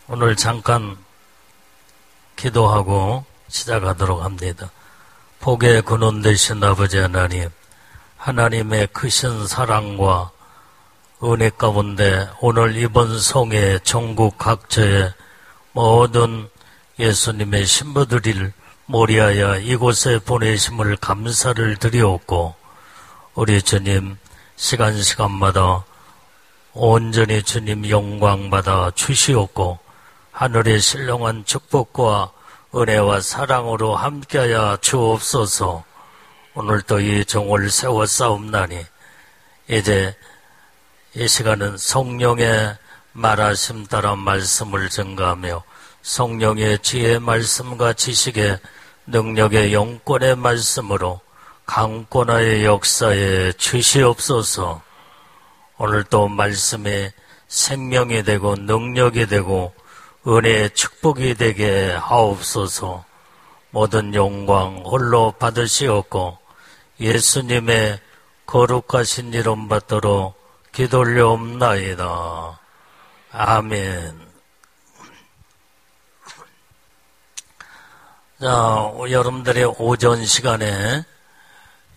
오늘 잠깐 기도하고 시작하도록 합니다. 복의 근원 되신 아버지 하나님, 하나님의 크신 사랑과 은혜 가운데 오늘 이번 성회 전국 각처의 모든 예수님의 신부들을 모리하여 이곳에 보내심을 감사를 드리옵고, 우리 주님 시간마다 온전히 주님 영광받아 주시옵고, 하늘의 신령한 축복과 은혜와 사랑으로 함께하여 주옵소서. 오늘도 이 종을 세워 싸움나니 이제 이 시간은 성령의 말하심 따라 말씀을 증가하며 성령의 지혜의 말씀과 지식의 능력의 영권의 말씀으로 강권하의 역사에 주시옵소서. 오늘도 말씀이 생명이 되고 능력이 되고 은혜의 축복이 되게 하옵소서. 모든 영광 홀로 받으시옵고 예수님의 거룩하신 이름 받도록 기도 올려옵나이다. 아멘. 자, 여러분들의 오전 시간에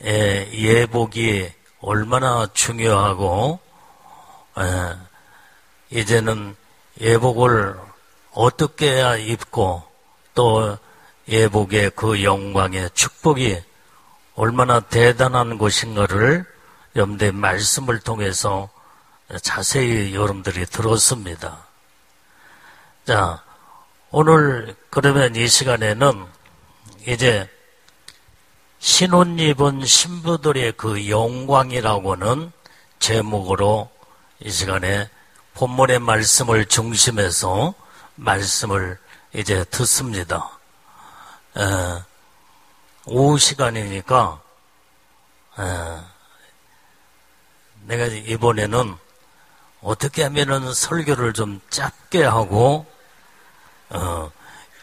예복이 얼마나 중요하고, 이제는 예복을 어떻게 해야 입고 또 예복의 그 영광의 축복이 얼마나 대단한 것인가를 여러분들의 말씀을 통해서 자세히 여러분들이 들었습니다. 자, 오늘 그러면 이 시간에는 이제 신혼 입은 신부들의 그 영광이라고는 제목으로 이 시간에 본문의 말씀을 중심해서 말씀을 이제 듣습니다. 오후 시간이니까 내가 이번에는 어떻게 하면은 설교를 좀 짧게 하고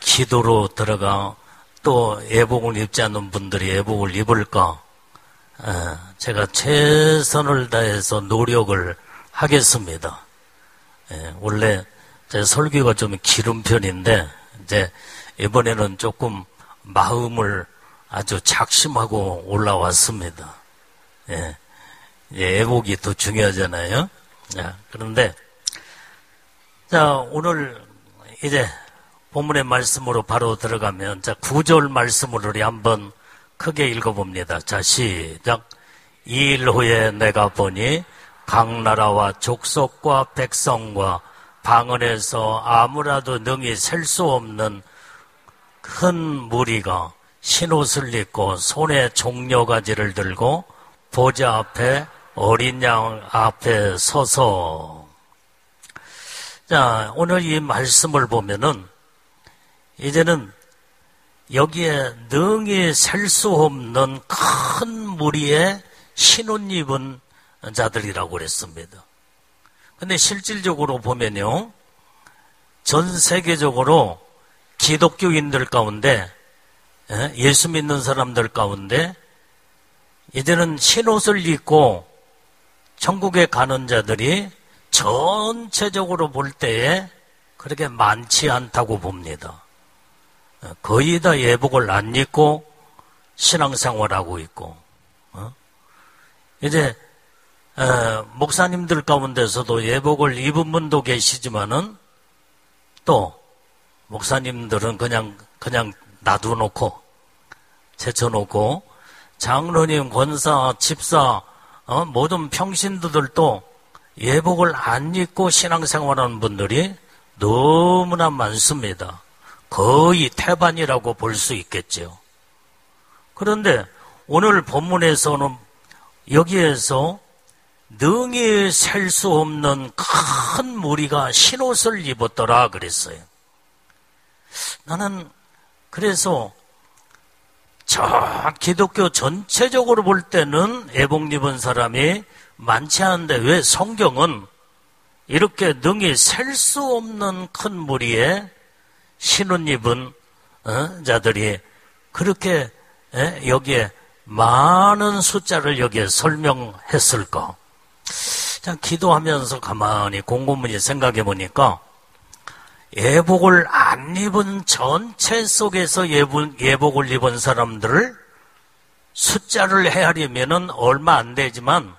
기도로 들어가 또 예복을 입지 않는 분들이 예복을 입을까, 제가 최선을 다해서 노력을 하겠습니다. 원래 제 설교가 좀 길은 편인데 이제 이번에는 조금 마음을 아주 작심하고 올라왔습니다. 예복이 더 중요하잖아요. 그런데 자, 오늘 이제 본문의 말씀으로 바로 들어가면, 자, 9절 말씀으로 우리 한번 크게 읽어봅니다. 자, 시작. 2일 후에 내가 보니 각 나라와 족속과 백성과 방언에서 아무라도 능히 셀 수 없는 큰 무리가 흰옷을 입고 손에 종려가지를 들고 보좌 앞에 어린 양 앞에 서서. 자, 오늘 이 말씀을 보면은 이제는 여기에 능히 셀 수 없는 큰 무리의 흰옷 입은 자들이라고 그랬습니다. 근데 실질적으로 보면요, 전 세계적으로 기독교인들 가운데, 예수 믿는 사람들 가운데 이제는 흰옷을 입고 천국에 가는 자들이 전체적으로 볼 때에 그렇게 많지 않다고 봅니다. 거의 다 예복을 안 입고 신앙생활하고 있고, 이제 목사님들 가운데서도 예복을 입은 분도 계시지만은 또 목사님들은 그냥 놔두놓고 제쳐놓고 장로님, 권사, 집사, 모든 평신도들도 예복을 안 입고 신앙생활하는 분들이 너무나 많습니다. 거의 태반이라고 볼 수 있겠죠. 그런데 오늘 본문에서는 여기에서 능히 셀 수 없는 큰 무리가 흰옷을 입었더라 그랬어요. 나는 그래서 기독교 전체적으로 볼 때는 예복 입은 사람이 많지 않은데 왜 성경은 이렇게 능히 셀 수 없는 큰 무리에 흰옷 입은 자들이 그렇게 여기에 많은 숫자를 여기에 설명했을까? 자, 기도하면서 가만히 곰곰이 생각해 보니까 예복을 안 입은 전체 속에서 예복을 입은 사람들을 숫자를 헤아리면은 얼마 안 되지만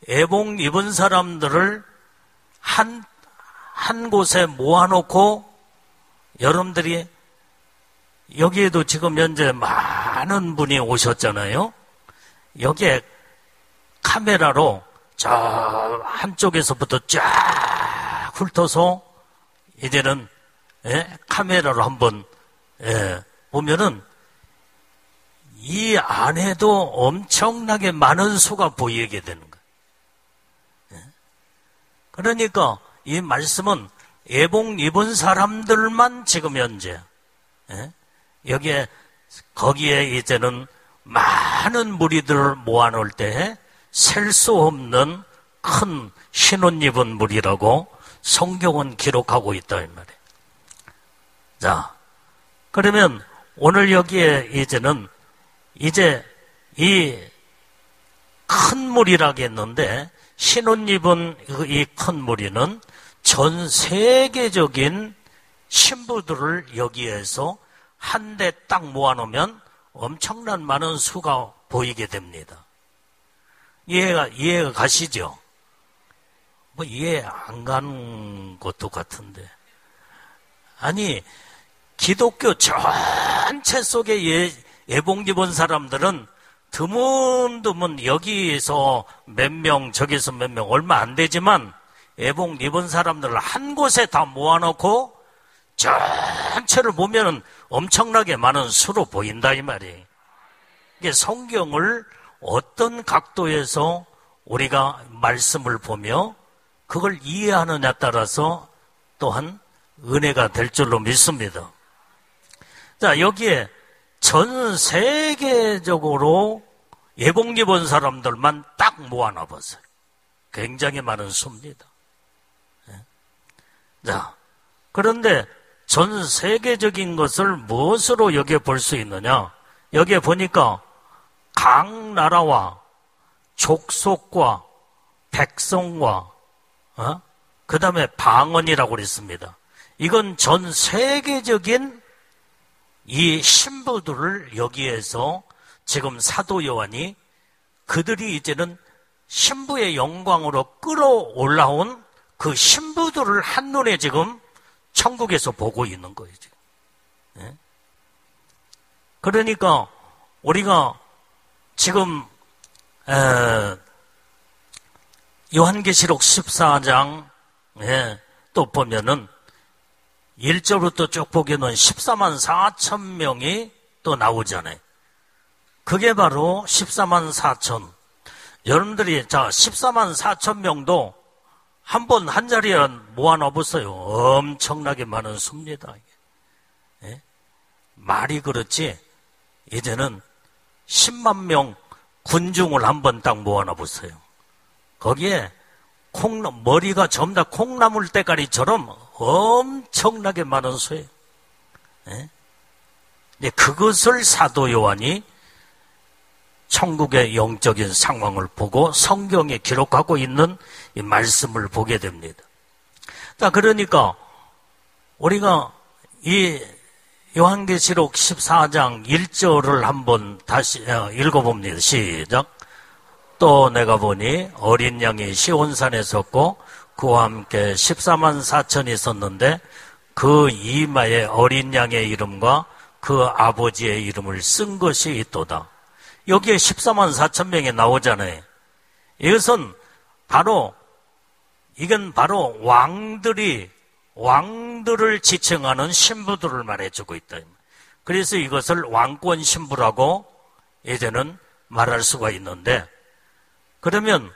예복 입은 사람들을 한 곳에 모아놓고 여러분들이 여기에도 지금 현재 많은 분이 오셨잖아요. 여기에 카메라로 저 한쪽에서부터 쫙 훑어서 이제는 카메라로 한번 보면은 이 안에도 엄청나게 많은 수가 보이게 되는 거예요. 그러니까 이 말씀은 예복 입은 사람들만 지금 현재 여기에 거기에 이제는 많은 무리들을 모아놓을 때 셀 수 없는 큰 신혼 입은 무리라고 성경은 기록하고 있다 이 말이에요. 자, 그러면 오늘 여기에 이제는 이제 이 큰 무리라겠는데 신혼 입은 이 큰 무리는 전 세계적인 신부들을 여기에서 한데 딱 모아놓으면 엄청난 많은 수가 보이게 됩니다. 이해가 가시죠? 뭐 이해 안 가는 것도 같은데. 아니, 기독교 전체 속에 예복 입은 사람들은 드문드문 여기에서 몇 명, 저기서 몇 명, 얼마 안 되지만 예복 입은 사람들을 한 곳에 다 모아놓고 전체를 보면은 엄청나게 많은 수로 보인다 이 말이에요. 이게 성경을 어떤 각도에서 우리가 말씀을 보며 그걸 이해하느냐에 따라서 또한 은혜가 될 줄로 믿습니다. 자, 여기에 전 세계적으로 예복 입은 사람들만 딱 모아놔 보세요. 굉장히 많은 수입니다. 자, 그런데 전 세계적인 것을 무엇으로 여기에 볼 수 있느냐? 여기에 보니까 각 나라와 족속과 백성과 그 다음에 방언이라고 그랬습니다. 이건 전 세계적인 이 신부들을 여기에서 지금 사도 요한이 그들이 이제는 신부의 영광으로 끌어올라온 그 신부들을 한눈에 지금 천국에서 보고 있는 거예요. 지금. 그러니까 우리가 지금 요한계시록 14장 또 보면은 1절부터 쭉 보기에는 14만 4천 명이 또 나오잖아요. 그게 바로 14만 4천. 여러분들이 14만 4천 명도 한 번 한 자리에 모아놔보세요. 엄청나게 많은 수입니다. 말이 그렇지 이제는 10만 명 군중을 한 번 딱 모아놔보세요. 거기에 머리가 전부 다 콩나물 대가리처럼 엄청나게 많은 수예요. 그것을 사도 요한이 천국의 영적인 상황을 보고 성경에 기록하고 있는 이 말씀을 보게 됩니다. 자, 그러니까 우리가 이 요한계시록 14장 1절을 한번 다시 읽어봅니다. 시작. 또 내가 보니 어린 양이 시온산에 섰고 그와 함께 14만 4천이 섰는데 그 이마에 어린 양의 이름과 그 아버지의 이름을 쓴 것이 있도다. 여기에 14만 4천 명이 나오잖아요. 이건 바로 왕들을 지칭하는 신부들을 말해주고 있다. 그래서 이것을 왕권 신부라고 이제는 말할 수가 있는데, 그러면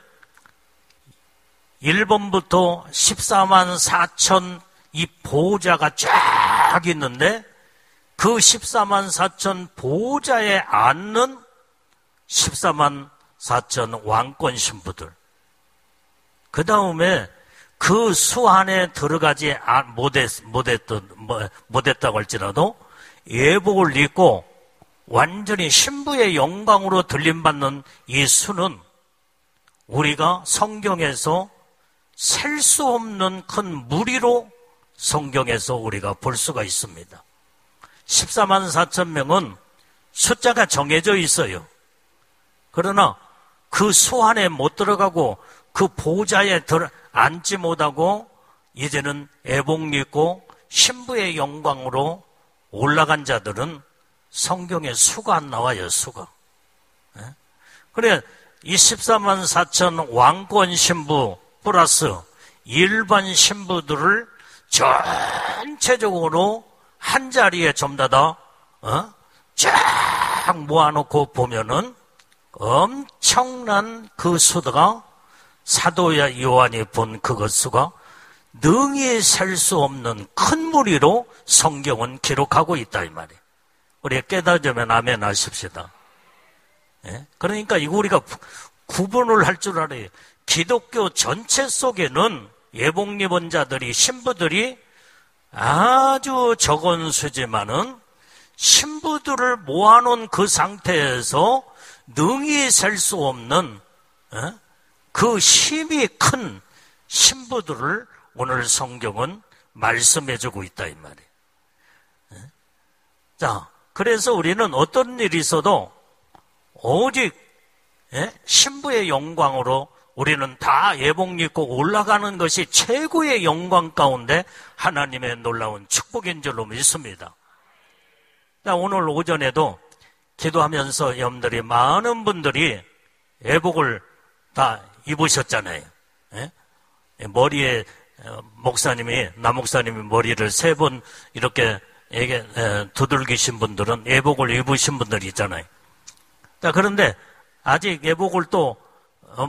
1번부터 14만 4천 이 보호자가 쫙 있는데 그 14만 4천 보호자에 앉는 14만 4천 왕권 신부들. 그 다음에 그 수 안에 들어가지 못했다고 할지라도 예복을 입고 완전히 신부의 영광으로 들림받는 이 수는 우리가 성경에서 셀 수 없는 큰 무리로 성경에서 우리가 볼 수가 있습니다. 14만 4천 명은 숫자가 정해져 있어요. 그러나 그 수 안에 못 들어가고 그 보좌에 앉지 못하고 이제는 애복 입고 신부의 영광으로 올라간 자들은 성경에 수가 안 나와요, 수가. 그래, 이 14만 4천 왕권 신부 플러스 일반 신부들을 전체적으로 한 자리에 전부 쫙 모아놓고 보면은 엄청난 그 수가 사도 요한이 본 그것 수가 능히 셀 수 없는 큰 무리로 성경은 기록하고 있다 이 말이에요. 우리가 깨달으면 아멘 하십시다. 예? 그러니까 이거 우리가 구분을 할 줄 알아요. 기독교 전체 속에는 예복 입은 자들이 신부들이 아주 적은 수지만은 신부들을 모아놓은 그 상태에서 능히 셀 수 없는 그 힘이 큰 신부들을 오늘 성경은 말씀해주고 있다 이 말이에요. 자, 그래서 우리는 어떤 일이 있어도 오직 신부의 영광으로 우리는 다 예복 입고 올라가는 것이 최고의 영광 가운데 하나님의 놀라운 축복인 줄로 믿습니다. 자, 오늘 오전에도 기도하면서 여러분들이 많은 분들이 예복을 다 입으셨잖아요. 머리에 남목사님이 머리를 3번 이렇게 두들기신 분들은 예복을 입으신 분들이 있잖아요. 자, 그런데 아직 예복을 또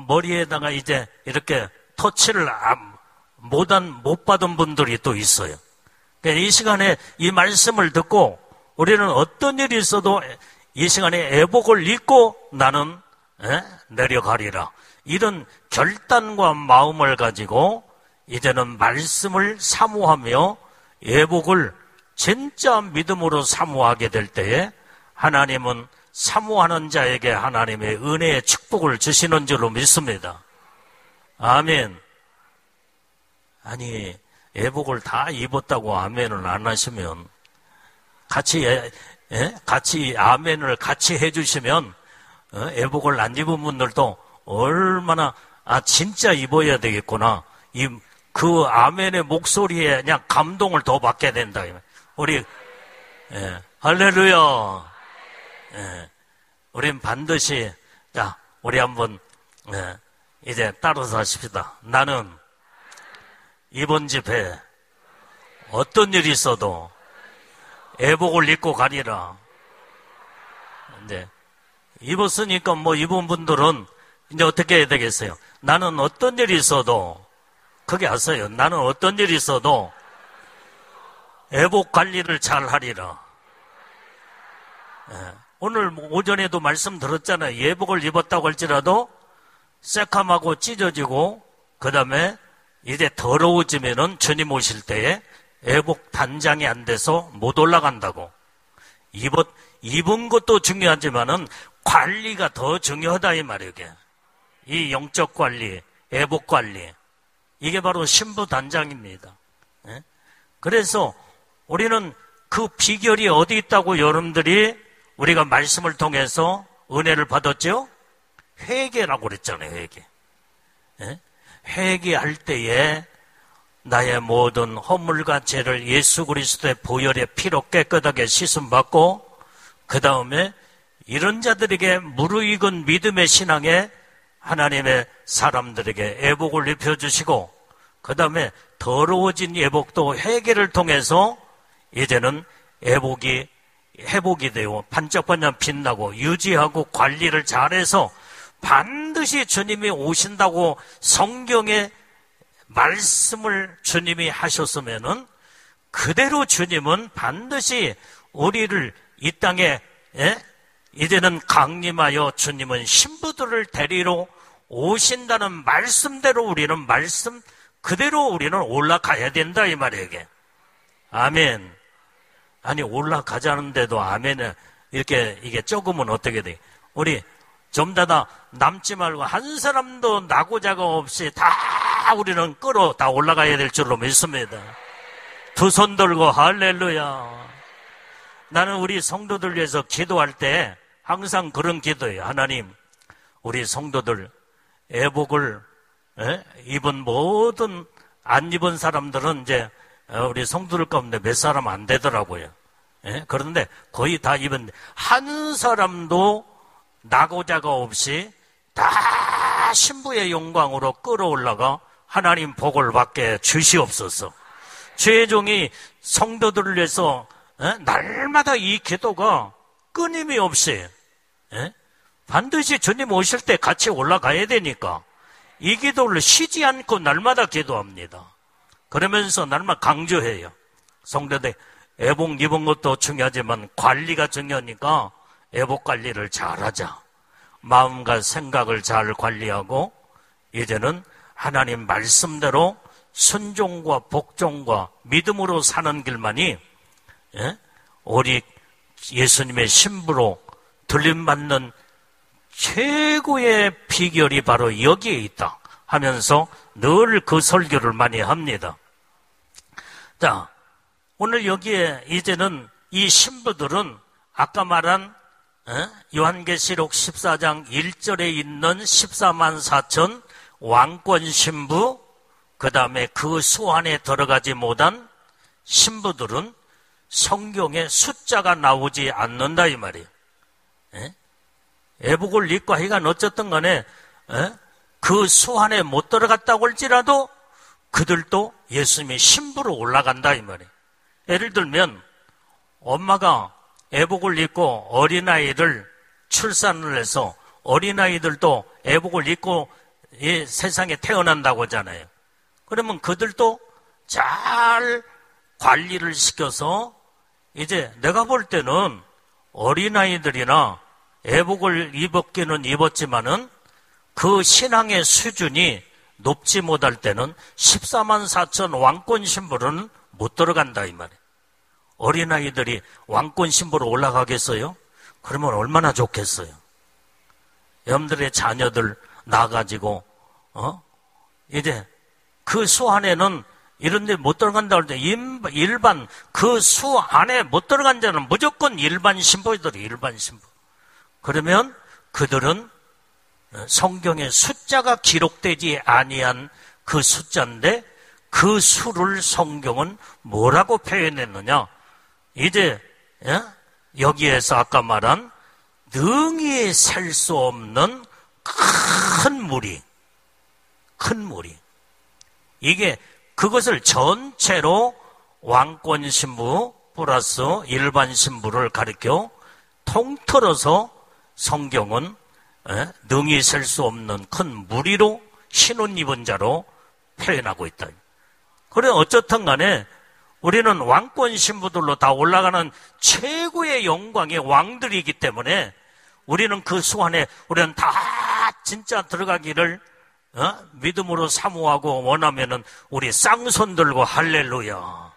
머리에다가 이제 이렇게 터치를 못 받은 분들이 또 있어요. 그러니까 이 시간에 이 말씀을 듣고 우리는 어떤 일이 있어도 이 시간에 예복을 입고 나는 내려가리라. 이런 결단과 마음을 가지고 이제는 말씀을 사모하며 예복을 진짜 믿음으로 사모하게 될 때에 하나님은 사모하는 자에게 하나님의 은혜의 축복을 주시는 줄로 믿습니다. 아멘. 아니, 예복을 다 입었다고 아멘을 안 하시면 같이 아멘을 같이 해주시면 예복을 안 입은 분들도 얼마나 진짜 입어야 되겠구나. 그 아멘의 목소리에 그냥 감동을 더 받게 된다. 우리 할렐루야. 우린 반드시 우리 한번 이제 따라서 하십시다. 나는 이번 집회 어떤 일이 있어도 예복을 입고 가리라. 네. 입었으니까 입은 분들은 이제 어떻게 해야 되겠어요? 나는 어떤 일이 있어도 그게 아세요? 나는 어떤 일이 있어도 예복 관리를 잘 하리라. 오늘 오전에도 말씀 들었잖아요. 예복을 입었다고 할지라도 새카맣고 찢어지고 그 다음에 이제 더러워지면은 주님 오실 때에 예복 단장이 안 돼서 못 올라간다고. 입은 것도 중요하지만은 관리가 더 중요하다 이 말이에요. 이 영적 관리, 예복 관리, 이게 바로 신부 단장입니다. 그래서 우리는 그 비결이 어디 있다고 여러분들이 우리가 말씀을 통해서 은혜를 받았죠? 회개라고 그랬잖아요. 회개. 회개할 때에 나의 모든 허물과 죄를 예수 그리스도의 보혈의 피로 깨끗하게 씻음받고 그 다음에 이런 자들에게 무르익은 믿음의 신앙에 하나님의 사람들에게 예복을 입혀주시고 그 다음에 더러워진 예복도 회개를 통해서 이제는 회복이 되고 반짝반짝 빛나고 유지하고 관리를 잘해서 반드시 주님이 오신다고 성경에 말씀을 주님이 하셨으면은 그대로 주님은 반드시 우리를 이 땅에 이제는 강림하여 주님은 신부들을 데리러 오신다는 말씀대로 우리는 말씀 그대로 우리는 올라가야 된다 이 말이에요. 이게. 아멘. 아니 올라가자는데도 아멘을 이렇게 이게 적으면 어떻게 돼? 우리 좀 더 남지 말고 한 사람도 나고자가 없이 다 우리는 다 올라가야 될 줄로 믿습니다. 두 손 들고 할렐루야. 나는 우리 성도들 위해서 기도할 때 항상 그런 기도예요. 하나님, 우리 성도들 애복을 입은 모든 안 입은 사람들은 이제 우리 성도들 가운데 몇 사람 안 되더라고요. 그런데 거의 다 입은 한 사람도 나고자가 없이 다 신부의 영광으로 끌어올라가 하나님 복을 받게 주시옵소서. 주의 종이 성도들을 위해서 날마다 이 기도가 끊임이 없이 반드시 주님 오실 때 같이 올라가야 되니까 이 기도를 쉬지 않고 날마다 기도합니다. 그러면서 날마다 강조해요. 성도들 애복 입은 것도 중요하지만 관리가 중요하니까 애복 관리를 잘하자. 마음과 생각을 잘 관리하고 이제는 하나님 말씀대로 순종과 복종과 믿음으로 사는 길만이 우리 예수님의 신부로 들림받는 최고의 비결이 바로 여기에 있다 하면서 늘 그 설교를 많이 합니다. 자, 오늘 여기에 이제는 이 신부들은 아까 말한 요한계시록 14장 1절에 있는 14만 4천 왕권 신부, 그 다음에 그 수 안에 들어가지 못한 신부들은 성경에 숫자가 나오지 않는다 이 말이에요. 애복을 입고 하여간 어쨌든 간에 그 수 안에 못 들어갔다고 할지라도 그들도 예수님의 신부로 올라간다 이 말이에요. 예를 들면 엄마가 애복을 입고 어린아이를 출산을 해서 어린아이들도 애복을 입고 이 세상에 태어난다고 하잖아요. 그러면 그들도 잘 관리를 시켜서 이제 내가 볼 때는 어린아이들이나 애복을 입었기는 입었지만은 그 신앙의 수준이 높지 못할 때는 14만 4천 왕권 신부로는 못 들어간다 이 말이에요. 어린아이들이 왕권 신부로 올라가겠어요? 그러면 얼마나 좋겠어요. 여러분들의 자녀들 낳아가지고 이제 그 수 안에는 이런 데 못 들어간다고 할 때 일반 그 수 안에 못 들어간 자는 무조건 일반 신부들이 일반 신부. 그러면 그들은 성경에 숫자가 기록되지 아니한 그 숫자인데 그 수를 성경은 뭐라고 표현했느냐? 이제 여기에서 아까 말한 능히 셀 수 없는 큰 무리 이게 그것을 전체로 왕권 신부 플러스 일반 신부를 가리켜 통틀어서 성경은 능히 셀 수 없는 큰 무리로 신혼 입은 자로 표현하고 있다. 그래 어쨌든 간에 우리는 왕권 신부들로 다 올라가는 최고의 영광의 왕들이기 때문에 우리는 그 수 안에 우리는 다 진짜 들어가기를 믿음으로 사모하고 원하면은 우리 쌍손 들고 할렐루야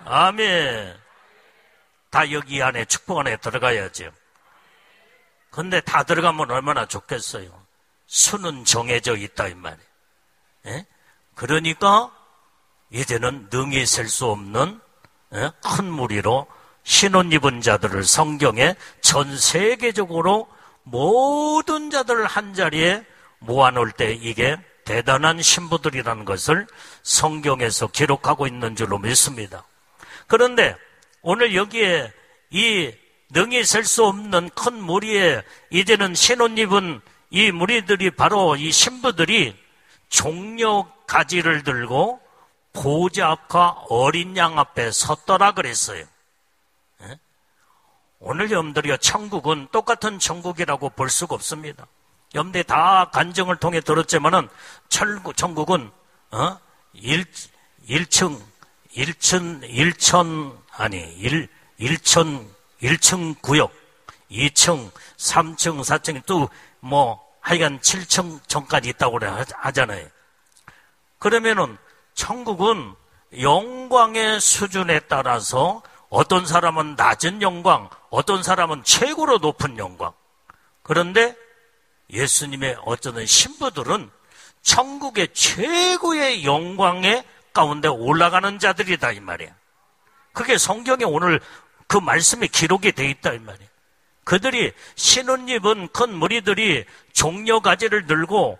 아멘. 다 여기 안에 축복 안에 들어가야죠. 근데 다 들어가면 얼마나 좋겠어요. 수는 정해져 있다 이 말이에요. 그러니까 이제는 능히 셀 수 없는 큰 무리로 신혼 입은 자들을 성경에 전 세계적으로 모든 자들을 한자리에 모아놓을 때 이게 대단한 신부들이라는 것을 성경에서 기록하고 있는 줄로 믿습니다. 그런데 오늘 여기에 이 능히 셀 수 없는 큰 무리에 이제는 신혼 입은 이 무리들이 바로 이 신부들이 종려 가지를 들고 보좌 앞과 어린 양 앞에 섰더라 그랬어요. 오늘 여러분들이 천국은 똑같은 천국이라고 볼 수가 없습니다. 여러분들이 다 간증을 통해 들었지만은 천국은 1층 구역, 2층, 3층, 4층 또 하여간 7층 전까지 있다고 하잖아요. 그러면은 천국은 영광의 수준에 따라서 어떤 사람은 낮은 영광, 어떤 사람은 최고로 높은 영광. 그런데 예수님의 어쩌는 신부들은 천국의 최고의 영광의 가운데 올라가는 자들이다 이 말이야. 그게 성경에 오늘 그 말씀이 기록이 돼 있다 이 말이야. 그들이 신혼 입은 무리들이 종려가지를 들고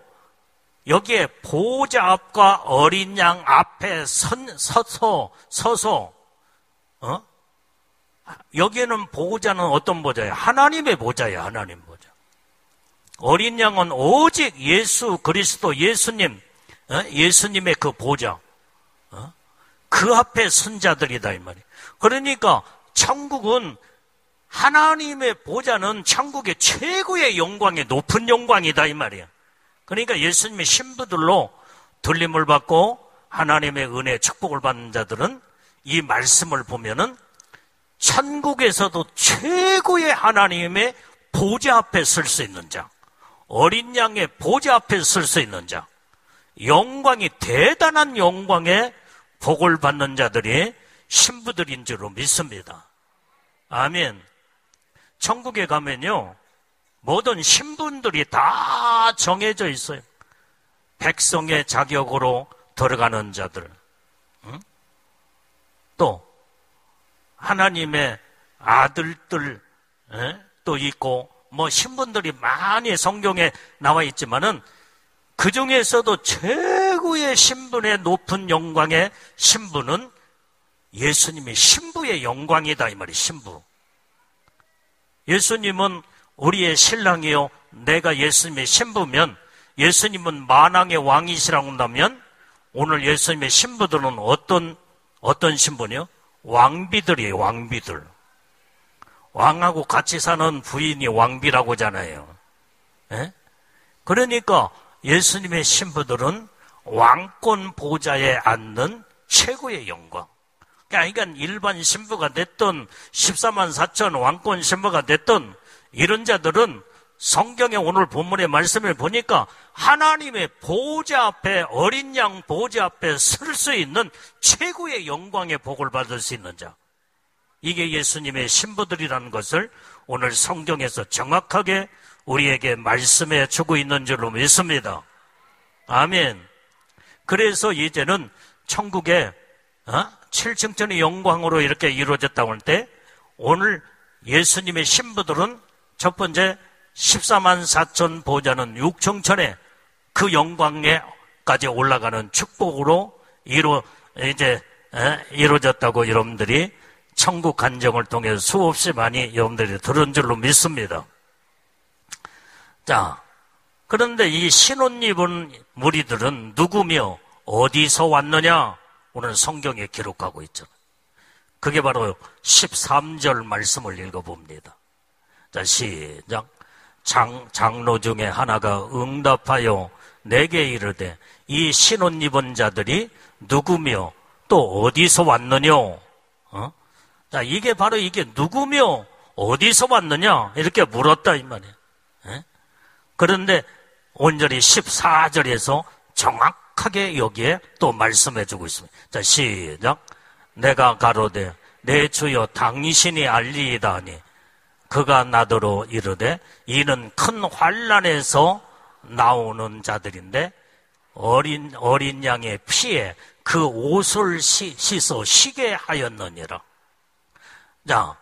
여기에 보호자 앞과 어린 양 앞에 서서 여기에는 보호자는 어떤 보호자예요? 하나님의 보호자예요. 하나님 보호자. 어린 양은 오직 예수 그리스도 예수님, 예수님의 그 보호자, 그 앞에 선 자들이다 이 말이에요. 그러니까 천국은 하나님의 보호자는 천국의 최고의 영광의 높은 영광이다 이 말이에요. 그러니까 예수님의 신부들로 들림을 받고 하나님의 은혜 축복을 받는 자들은 이 말씀을 보면은 천국에서도 최고의 하나님의 보좌 앞에 설 수 있는 자, 어린 양의 보좌 앞에 설 수 있는 자, 영광이 대단한 영광의 복을 받는 자들이 신부들인 줄로 믿습니다. 아멘. 천국에 가면요, 모든 신분들이 다 정해져 있어요. 백성의 자격으로 들어가는 자들, 또 하나님의 아들들 또 있고 뭐 신분들이 많이 성경에 나와 있지만은 그 중에서도 최고의 신분의 높은 영광의 신분은 예수님의 신부의 영광이다 이 말이. 신부. 예수님은 우리의 신랑이요, 내가 예수님의 신부면, 예수님은 만왕의 왕이시라고 한다면 오늘 예수님의 신부들은 어떤 신분이요? 왕비들이에요. 왕비들. 왕하고 같이 사는 부인이 왕비라고 하잖아요. 그러니까 예수님의 신부들은 왕권 보좌에 앉는 최고의 영광. 그러니까 일반 신부가 됐든 14만 4천 왕권 신부가 됐든 이런 자들은 성경의 오늘 본문의 말씀을 보니까 하나님의 보좌 앞에, 어린 양 보좌 앞에 설 수 있는 최고의 영광의 복을 받을 수 있는 자, 이게 예수님의 신부들이라는 것을 오늘 성경에서 정확하게 우리에게 말씀해 주고 있는 줄로 믿습니다. 아멘. 그래서 이제는 천국의 7층천의 영광으로 이렇게 이루어졌다고 할 때 오늘 예수님의 신부들은 첫 번째 14만 4천 보좌는 6층천에 그 영광에까지 올라가는 축복으로 이루어졌다고 여러분들이 천국 간증을 통해서 수없이 많이 여러분들이 들은 줄로 믿습니다. 자, 그런데 이 신혼 입은 무리들은 누구며 어디서 왔느냐? 오늘 성경에 기록하고 있죠. 그게 바로 13절 말씀을 읽어봅니다. 자, 시작. 장로 중에 하나가 응답하여 내게 이르되 이 신혼 입은 자들이 누구며 또 어디서 왔느냐? 자, 이게 바로 이게 누구며 어디서 왔느냐? 이렇게 물었다 이 말이에요. 그런데 온전히 14절에서 정확하게 여기에 또 말씀해 주고 있습니다. 자, 시작. 내가 가로되 내 주여 당신이 알리이다 하니 그가 나더러 이르되 이는 큰 환난에서 나오는 자들인데 어린 양의 피에 그 옷을 씻어 쉬게 하였느니라. 자,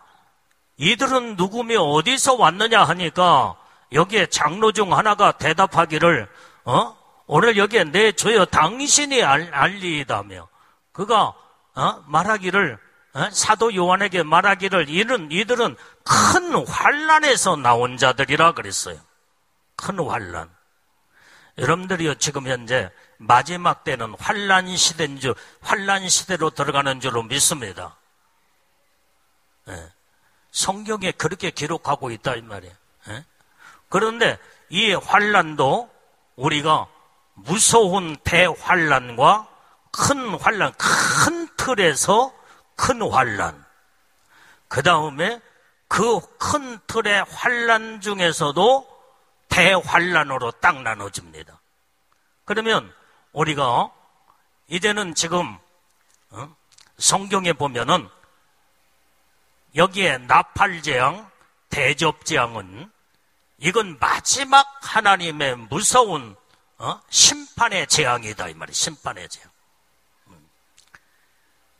이들은 누구며 어디서 왔느냐 하니까 여기에 장로 중 하나가 대답하기를 오늘 여기에 내 주여 당신이 알리이다며 그가 말하기를 사도 요한에게 말하기를 이들은 큰 환난에서 나온 자들이라 그랬어요. 큰 환난. 여러분들이요 지금 현재 마지막 때는 환난 시대로 들어가는 줄로 믿습니다. 성경에 그렇게 기록하고 있다 이 말이에요. 그런데 이 환난도 우리가 무서운 대환난과 큰 환난, 큰 틀에서 큰 환난, 그 다음에 그 큰 틀의 환난 중에서도 대환난으로 딱 나눠집니다. 그러면 우리가 이제는 지금 성경에 보면은 여기에 나팔재앙, 대접재앙은 이건 마지막 하나님의 무서운 심판의 재앙이다 이 말이에요. 심판의 재앙.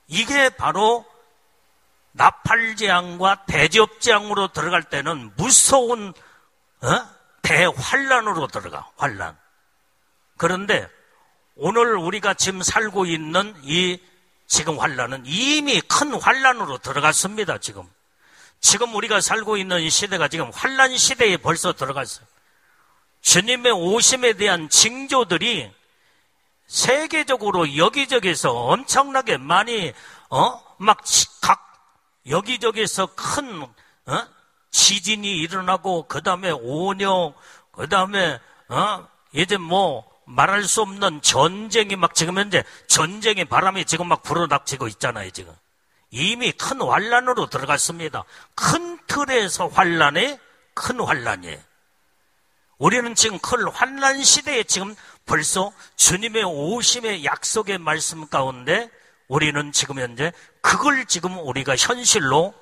이게 바로 나팔재앙과 대접재앙으로 들어갈 때는 무서운 대환란으로 들어가. 환란. 그런데 오늘 우리가 지금 살고 있는 이 지금 환란은 이미 큰 환란으로 들어갔습니다. 지금 우리가 살고 있는 이 시대가 지금 환란 시대에 벌써 들어갔어요. 주님의 오심에 대한 징조들이 세계적으로 여기저기서 엄청나게 많이 여기저기서 큰 지진이 일어나고 그다음에 오녀 그다음에 이제 뭐 말할 수 없는 전쟁이 막 지금 현재 전쟁의 바람이 지금 막 불어닥치고 있잖아요. 지금 이미 큰 환란으로 들어갔습니다. 큰 틀에서 환란이 큰 환란이에요. 우리는 지금 큰 환란 시대에 지금 벌써 주님의 오심의 약속의 말씀 가운데 우리는 지금 현재 그걸 지금 우리가 현실로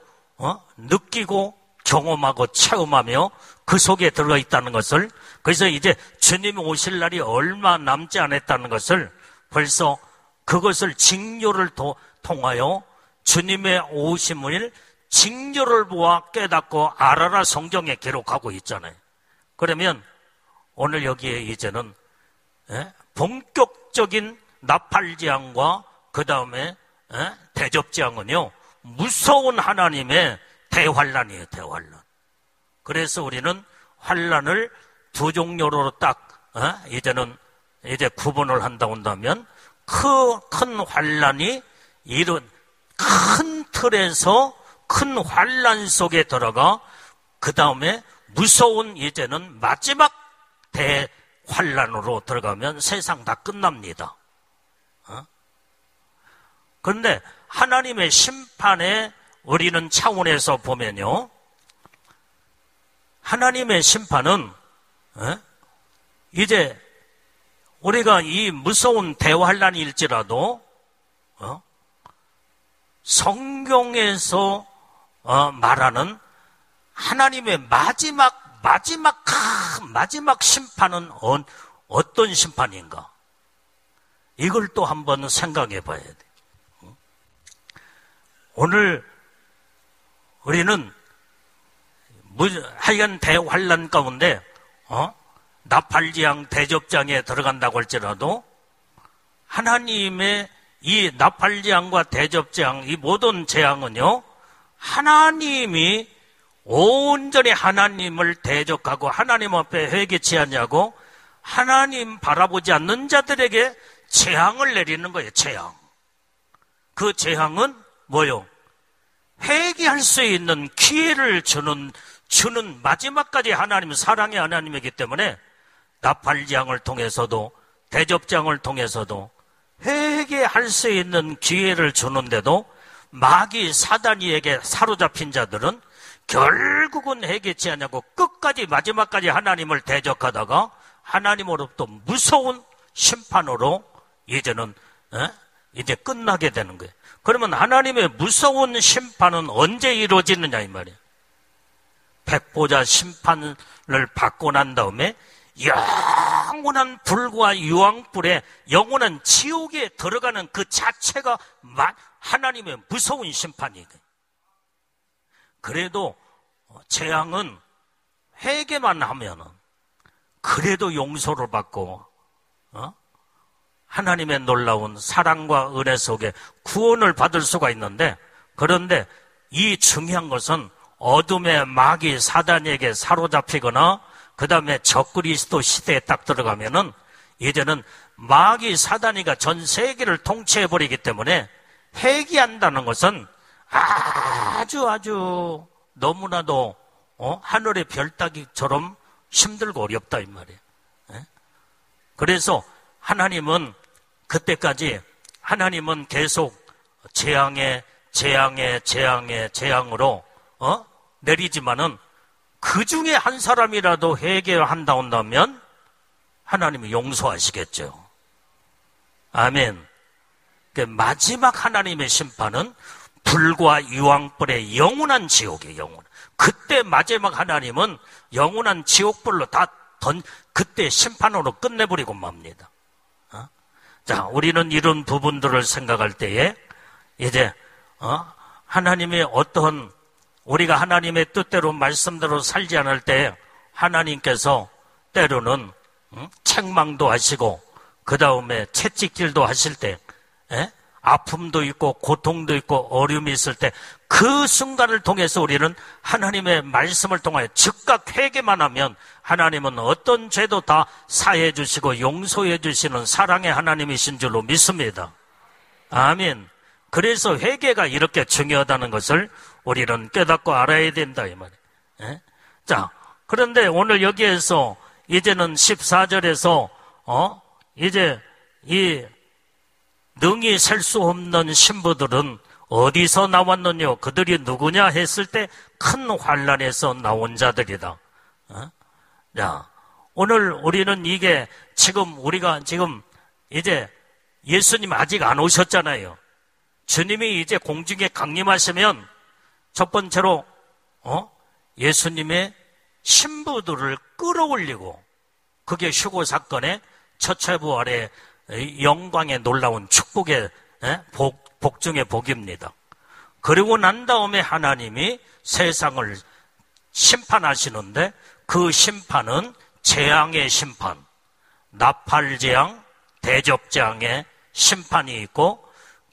느끼고 경험하고 체험하며 그 속에 들어가 있다는 것을, 그래서 이제 주님이 오실 날이 얼마 남지 않았다는 것을 벌써 그것을 징조를 통하여 주님의 오심을 징조를 보아 깨닫고 알아라 성경에 기록하고 있잖아요. 그러면 오늘 여기에 이제는 본격적인 나팔재앙과 그 다음에 대접재앙은요 무서운 하나님의 대환란이에요. 대환란. 그래서 우리는 환란을 두 종류로 딱 이제 구분을 한다고 한다면 큰 환란이 이런 큰 틀에서 큰 환란 속에 들어가 그 다음에 무서운 이제는 마지막 대환란으로 들어가면 세상 다 끝납니다. 그런데 하나님의 심판에 우리는 차원에서 보면요, 하나님의 심판은 이제 우리가 이 무서운 대환란일지라도 성경에서 말하는 하나님의 마지막 심판은 어떤 심판인가? 이걸 또 한번 생각해 봐야 돼. 오늘 우리는 하여간 대환란 가운데 나팔재앙, 대접재앙에 들어간다고 할지라도 하나님의 이 나팔재앙과 대접재앙, 이 모든 재앙은요 하나님이 온전히 하나님을 대적하고 하나님 앞에 회개치 않냐고 하나님 바라보지 않는 자들에게 재앙을 내리는 거예요. 재앙. 그 재앙은 뭐요? 회개할 수 있는 기회를 주는 마지막까지 하나님은 사랑의 하나님이기 때문에 나팔재앙을 통해서도 대접재앙을 통해서도 회개할 수 있는 기회를 주는데도 마귀 사단이에게 사로잡힌 자들은 결국은 회개치 않냐고 끝까지 마지막까지 하나님을 대적하다가 하나님으로부터 무서운 심판으로 이제는 이제 끝나게 되는 거예요. 그러면 하나님의 무서운 심판은 언제 이루어지느냐 이 말이에요. 백보자 심판을 받고 난 다음에 영원한 불과 유황불에 영원한 지옥에 들어가는 그 자체가 하나님의 무서운 심판이에요. 그래도 재앙은 회개만 하면은 그래도 용서를 받고 하나님의 놀라운 사랑과 은혜 속에 구원을 받을 수가 있는데, 그런데 이 중요한 것은 어둠의 마귀 사단에게 사로잡히거나 그 다음에 적그리스도 시대에 딱 들어가면은 이제는 마귀 사단이가 전 세계를 통치해버리기 때문에 회개한다는 것은 아주 너무나도 하늘의 별 따기처럼 힘들고 어렵다 이 말이에요. 그래서 하나님은 그때까지 하나님은 계속 재앙으로 내리지만은 그 중에 한 사람이라도 회개한다 온다면 하나님이 용서하시겠죠. 아멘. 마지막 하나님의 심판은 불과 유황불의 영원한 지옥이에요. 영원. 그때 마지막 하나님은 영원한 지옥불로 그때 심판으로 끝내버리고 맙니다. 자, 우리는 이런 부분들을 생각할 때에 이제 하나님의 우리가 하나님의 뜻대로 말씀대로 살지 않을 때 하나님께서 때로는 책망도 하시고 그 다음에 채찍질도 하실 때 아픔도 있고 고통도 있고 어려움이 있을 때 그 순간을 통해서 우리는 하나님의 말씀을 통하여 즉각 회개만 하면 하나님은 어떤 죄도 다 사해 주시고 용서해 주시는 사랑의 하나님이신 줄로 믿습니다. 아멘. 그래서 회개가 이렇게 중요하다는 것을 우리는 깨닫고 알아야 된다 이 말이에요. 자, 그런데 오늘 여기에서 이제는 14절에서 이제 이 능히 셀 수 없는 신부들은 어디서 나왔느냐? 그들이 누구냐 했을 때 큰 환란에서 나온 자들이다. 자, 오늘 우리는 이게 우리가 지금 이제 예수님 아직 안 오셨잖아요. 주님이 이제 공중에 강림하시면 첫 번째로 예수님의 신부들을 끌어올리고 그게 휴고 사건의 처체부 아래 영광의 놀라운 축복의 복 중의 복입니다. 그리고 난 다음에 하나님이 세상을 심판하시는데 그 심판은 재앙의 심판, 나팔재앙, 대접재앙의 심판이 있고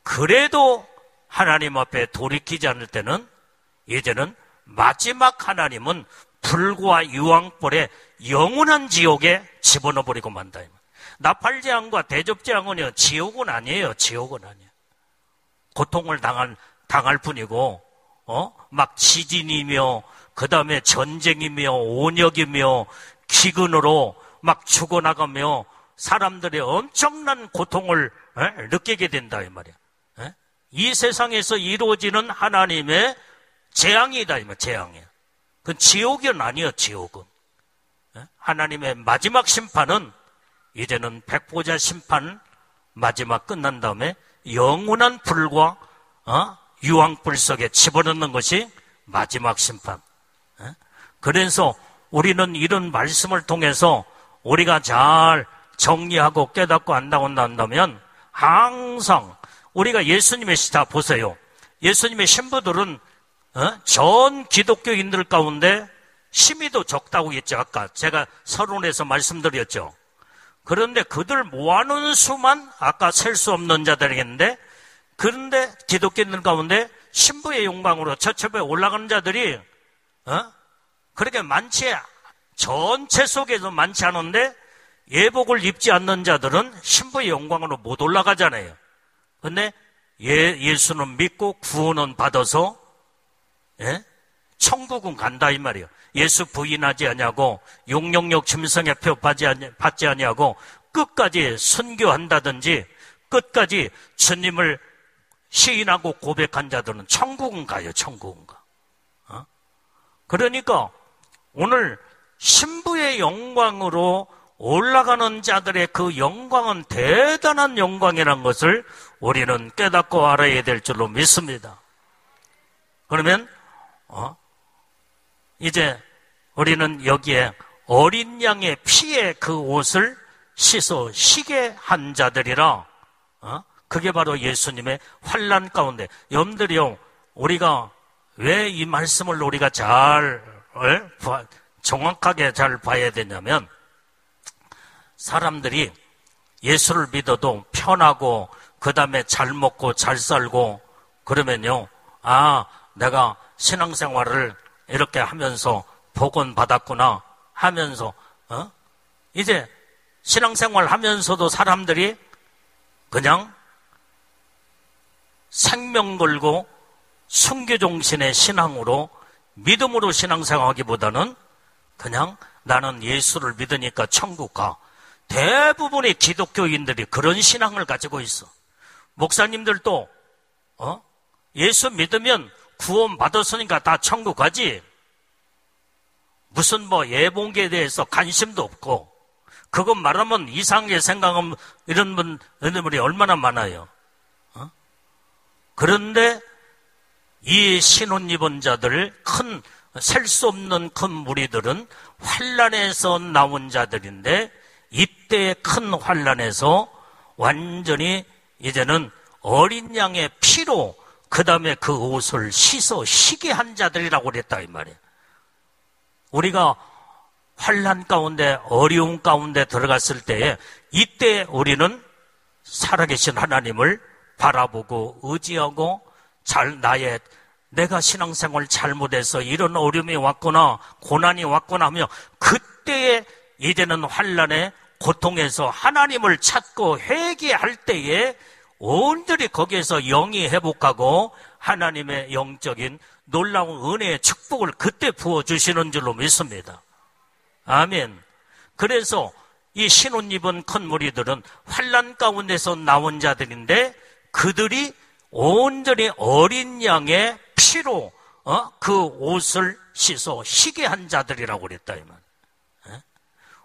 그래도 하나님 앞에 돌이키지 않을 때는 이제는 마지막 하나님은 불과 유황불의 영원한 지옥에 집어넣어버리고 만다. 나팔재앙과 대접재앙은요, 지옥은 아니에요. 지옥은 아니에요. 고통을 당할 뿐이고, 막 지진이며, 그 다음에 전쟁이며, 온역이며, 기근으로 막 죽어나가며, 사람들의 엄청난 고통을 느끼게 된다, 이 말이야. 이 세상에서 이루어지는 하나님의 재앙이다, 이 말, 재앙이야. 그건 지옥은 아니에요, 지옥은. 하나님의 마지막 심판은 이제는 백보자 심판 마지막 끝난 다음에 영원한 불과 유황불 속에 집어넣는 것이 마지막 심판. 그래서 우리는 이런 말씀을 통해서 우리가 잘 정리하고 깨닫고 안다면 항상 우리가 예수님의 시다 보세요. 예수님의 신부들은 전 기독교인들 가운데 심의도 적다고 했죠. 아까 제가 서론에서 말씀드렸죠. 그런데 그들 모아놓은 수만 아까 셀 수 없는 자들이겠는데 그런데 기독교인들 가운데 신부의 영광으로 처첩에 올라가는 자들이 그렇게 전체 속에서 많지 않은데 예복을 입지 않는 자들은 신부의 영광으로 못 올라가잖아요. 그런데 예수는 믿고 구원은 받아서 천국은 간다 이 말이에요. 예수 부인하지 아니하고 용용역 짐승의 표 받지 아니하고 끝까지 순교한다든지 끝까지 주님을 시인하고 고백한 자들은 천국은 가요. 천국은 가. 그러니까 오늘 신부의 영광으로 올라가는 자들의 그 영광은 대단한 영광이라는 것을 우리는 깨닫고 알아야 될 줄로 믿습니다. 그러면 이제 우리는 여기에 어린 양의 피에 그 옷을 씻어 시게 한 자들이라 그게 바로 예수님의 환난 가운데 여러분들이요 우리가 왜 이 말씀을 우리가 정확하게 잘 봐야 되냐면 사람들이 예수를 믿어도 편하고 그 다음에 잘 먹고 잘 살고 그러면요 내가 신앙생활을 이렇게 하면서 복은 받았구나 하면서 이제 신앙생활 하면서도 사람들이 그냥 생명 걸고 순교정신의 신앙으로 믿음으로 신앙생활하기보다는 그냥 나는 예수를 믿으니까 천국 가. 대부분의 기독교인들이 그런 신앙을 가지고 있어. 목사님들도 예수 믿으면 구원 받았으니까 다 천국 가지. 무슨 예봉에 대해서 관심도 없고 그것 말하면 이상하게 생각하면 이런 분들이 얼마나 많아요. 그런데 이 신혼 입은 자들 큰 셀 수 없는 큰 무리들은 환난에서 나온 자들인데, 이때의 큰 환난에서 완전히 이제는 어린 양의 피로 그 다음에 그 옷을 씻어 쉬게 한 자들이라고 그랬다 이 말이에요. 우리가 환난 가운데 어려움 가운데 들어갔을 때에 이때 우리는 살아계신 하나님을 바라보고 의지하고 내가 신앙생활 잘못해서 이런 어려움이 왔구나, 고난이 왔구나 하며 그때에 이제는 환난의 고통에서 하나님을 찾고 회개할 때에 온전히 거기에서 영이 회복하고 하나님의 영적인 놀라운 은혜의 축복을 그때 부어주시는 줄로 믿습니다. 아멘. 그래서 이 신옷 입은 큰 무리들은 환난 가운데서 나온 자들인데 그들이 온전히 어린 양의 피로 그 옷을 씻어 쉬게 한 자들이라고 그랬다 이 말.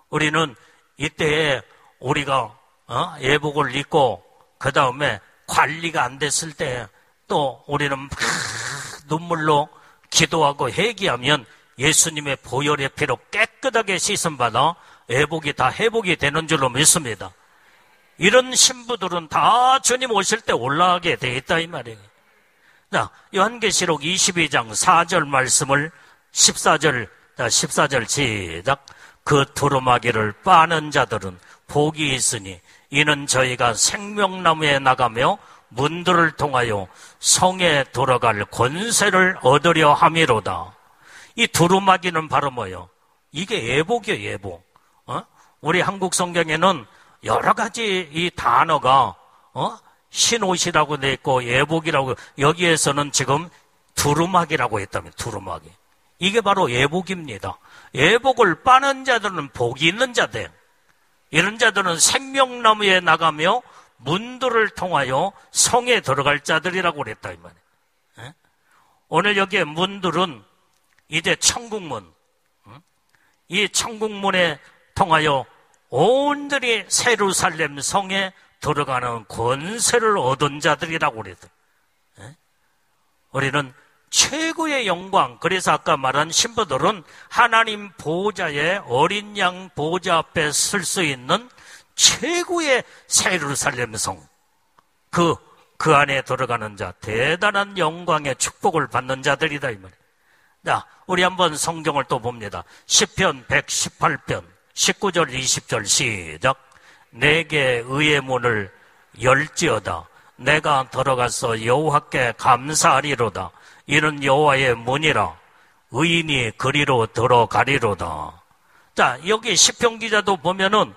우리는 이때에 우리가 예복을 입고 그 다음에 관리가 안 됐을 때 또 우리는 막 눈물로 기도하고 회개하면 예수님의 보혈의 피로 깨끗하게 씻음받아 예복이 다 회복이 되는 줄로 믿습니다. 이런 신부들은 다 주님 오실 때 올라가게 돼 있다 이 말이에요. 자, 요한계시록 22장 4절 말씀을 14절 시작. 그 두루마기를 빠는 자들은 복이 있으니 이는 저희가 생명나무에 나가며 문들을 통하여 성에 들어갈 권세를 얻으려 함이로다. 이 두루마기는 바로 뭐예요? 이게 예복이에요, 예복. 우리 한국 성경에는 여러 가지 이 단어가 신옷이라고 돼 있고 예복이라고, 여기에서는 지금 두루마기라고 했다면 두루마기. 이게 바로 예복입니다. 예복을 빠는 자들은 복이 있는 자들. 이런 자들은 생명나무에 나가며 문들을 통하여 성에 들어갈 자들이라고 그랬다 이 말이에요. 오늘 여기에 문들은 이제 천국문, 이 천국문에 통하여 온전히 예루살렘 성에 들어가는 권세를 얻은 자들이라고 그랬다. 우리는 최고의 영광, 그래서 아까 말한 신부들은 하나님 보호자의 어린 양 보호자 앞에 설 수 있는 최고의 예루살렘 성, 그 안에 들어가는 자, 대단한 영광의 축복을 받는 자들이다 이 말이에요. 자, 우리 한번 성경을 또 봅니다. 시편 118편 19절 20절 시작. 내게 의의 문을 열지어다. 내가 들어가서 여호와께 감사하리로다. 이는 여호와의 문이라. 의인이 그리로 들어가리로다. 자, 여기 시편 기자도 보면은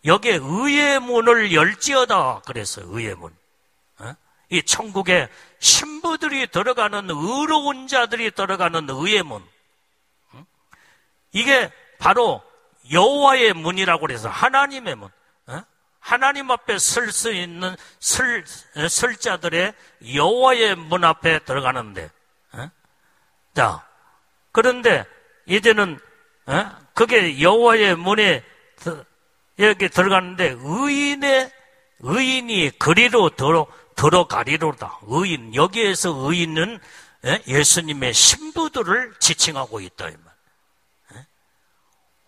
여기에 의의 문을 열지어다 그랬어요. 의의 문. 이 천국에 신부들이 들어가는, 의로운 자들이 들어가는 의의 문. 이게 바로 여호와의 문이라고 그래서 하나님의 문. 하나님 앞에 설 수 있는 설자들의 여호와의 문 앞에 들어가는데, 자, 그런데 이제는 그게 여호와의 문에 여기 들어가는데 의인이 그리로 들어가리로다. 의인, 여기에서 의인은 예수님의 신부들을 지칭하고 있다 이 말.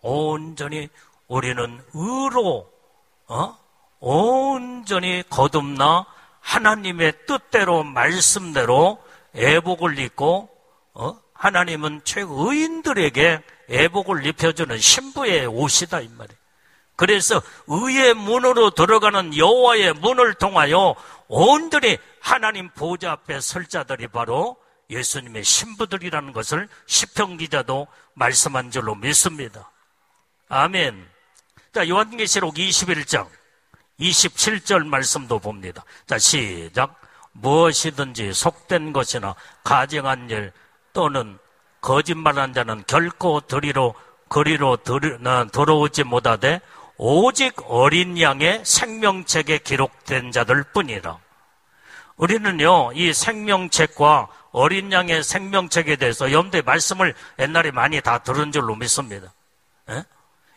온전히 우리는 의로 온전히 거듭나 하나님의 뜻대로 말씀대로 애복을 입고 하나님은 최고 의인들에게 애복을 입혀주는 신부의 옷이다 이 말이에요. 그래서 의의 문으로 들어가는 여호와의 문을 통하여 온전히 하나님 보좌 앞에 설 자들이 바로 예수님의 신부들이라는 것을 시편 기자도 말씀한 줄로 믿습니다. 아멘. 자, 요한계시록 21장 27절 말씀도 봅니다. 자, 시작. 무엇이든지 속된 것이나 가증한 일 또는 거짓말한 자는 결코 그리로 들어오지 못하되 오직 어린 양의 생명책에 기록된 자들 뿐이라. 우리는요, 이 생명책과 어린 양의 생명책에 대해서 여러분들의 말씀을 옛날에 많이 다 들은 줄로 믿습니다.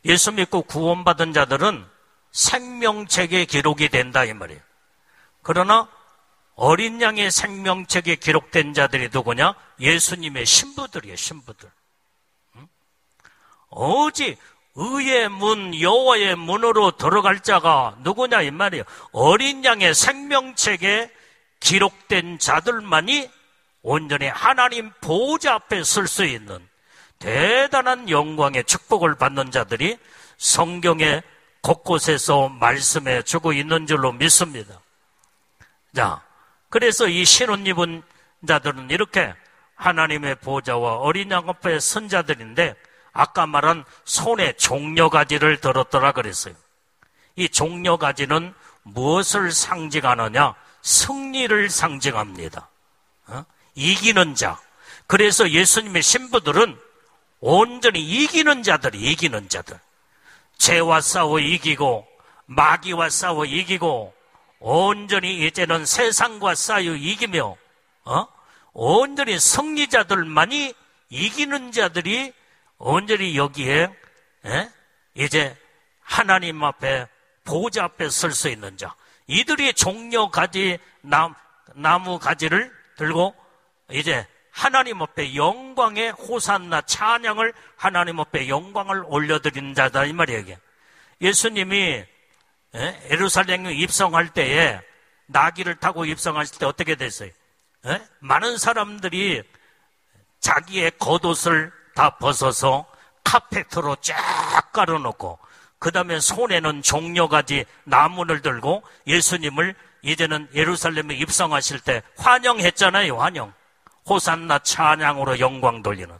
예수 믿고 구원받은 자들은 생명책에 기록이 된다 이 말이에요. 그러나 어린 양의 생명책에 기록된 자들이 누구냐? 예수님의 신부들이에요, 신부들. 오직 의의 문, 여호와의 문으로 들어갈 자가 누구냐 이 말이에요. 어린 양의 생명책에 기록된 자들만이 온전히 하나님 보호자 앞에 설 수 있는 대단한 영광의 축복을 받는 자들이 성경의 곳곳에서 말씀해 주고 있는 줄로 믿습니다. 자, 그래서 이 신혼 입은 자들은 이렇게 하나님의 보호자와 어린 양 앞에 선 자들인데, 아까 말한 손에 종려가지를 들었더라 그랬어요. 이 종려가지는 무엇을 상징하느냐? 승리를 상징합니다. 이기는 자. 그래서 예수님의 신부들은 온전히 이기는 자들이, 이기는 자들. 죄와 싸워 이기고 마귀와 싸워 이기고 온전히 이제는 세상과 싸워 이기며 온전히 승리자들만이, 이기는 자들이 온전히 여기에 이제 하나님 앞에 보호자 앞에 설 수 있는 자. 이들이 종려 가지, 나무 가지를 들고 이제 하나님 앞에 영광의 호산나 찬양을, 하나님 앞에 영광을 올려드리는 자다 이 말이에요. 이게. 예수님이 예루살렘에 입성할 때에 나귀를 타고 입성하실 때 어떻게 됐어요? 많은 사람들이 자기의 겉옷을 다 벗어서 카페트로 쫙 깔아놓고, 그 다음에 손에는 종려가지 나무를 들고 예수님을 이제는 예루살렘에 입성하실 때 환영했잖아요. 환영. 호산나 찬양으로 영광 돌리는.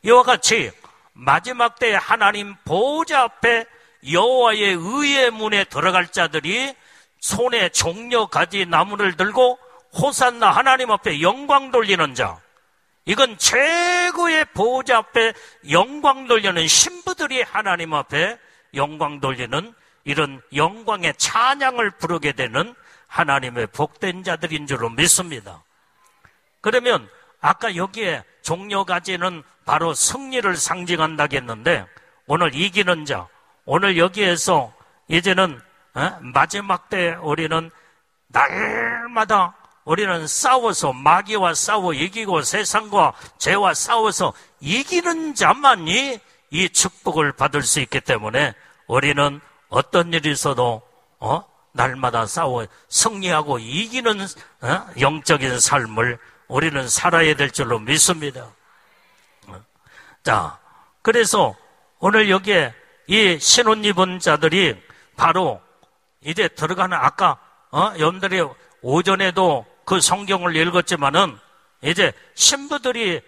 이와 같이 마지막 때에 하나님 보호자 앞에 여호와의 의의 문에 들어갈 자들이 손에 종려가지 나무를 들고 호산나 하나님 앞에 영광 돌리는 자. 이건 최고의 보호자 앞에 영광 돌리는 신부들이 하나님 앞에 영광 돌리는 이런 영광의 찬양을 부르게 되는 하나님의 복된 자들인 줄로 믿습니다. 그러면 아까 여기에 종려가지는 바로 승리를 상징한다겠는데, 오늘 이기는 자, 오늘 여기에서 이제는 마지막 때 우리는 날마다 우리는 싸워서 마귀와 싸워 이기고 세상과 죄와 싸워서 이기는 자만이 이 축복을 받을 수 있기 때문에 우리는 어떤 일이 있어도 날마다 싸워 승리하고 이기는 영적인 삶을 우리는 살아야 될 줄로 믿습니다. 자, 그래서 오늘 여기에 이 신혼 입은 자들이 바로 이제 들어가는, 아까 여러분들이 오전에도 그 성경을 읽었지만은 이제 신부들이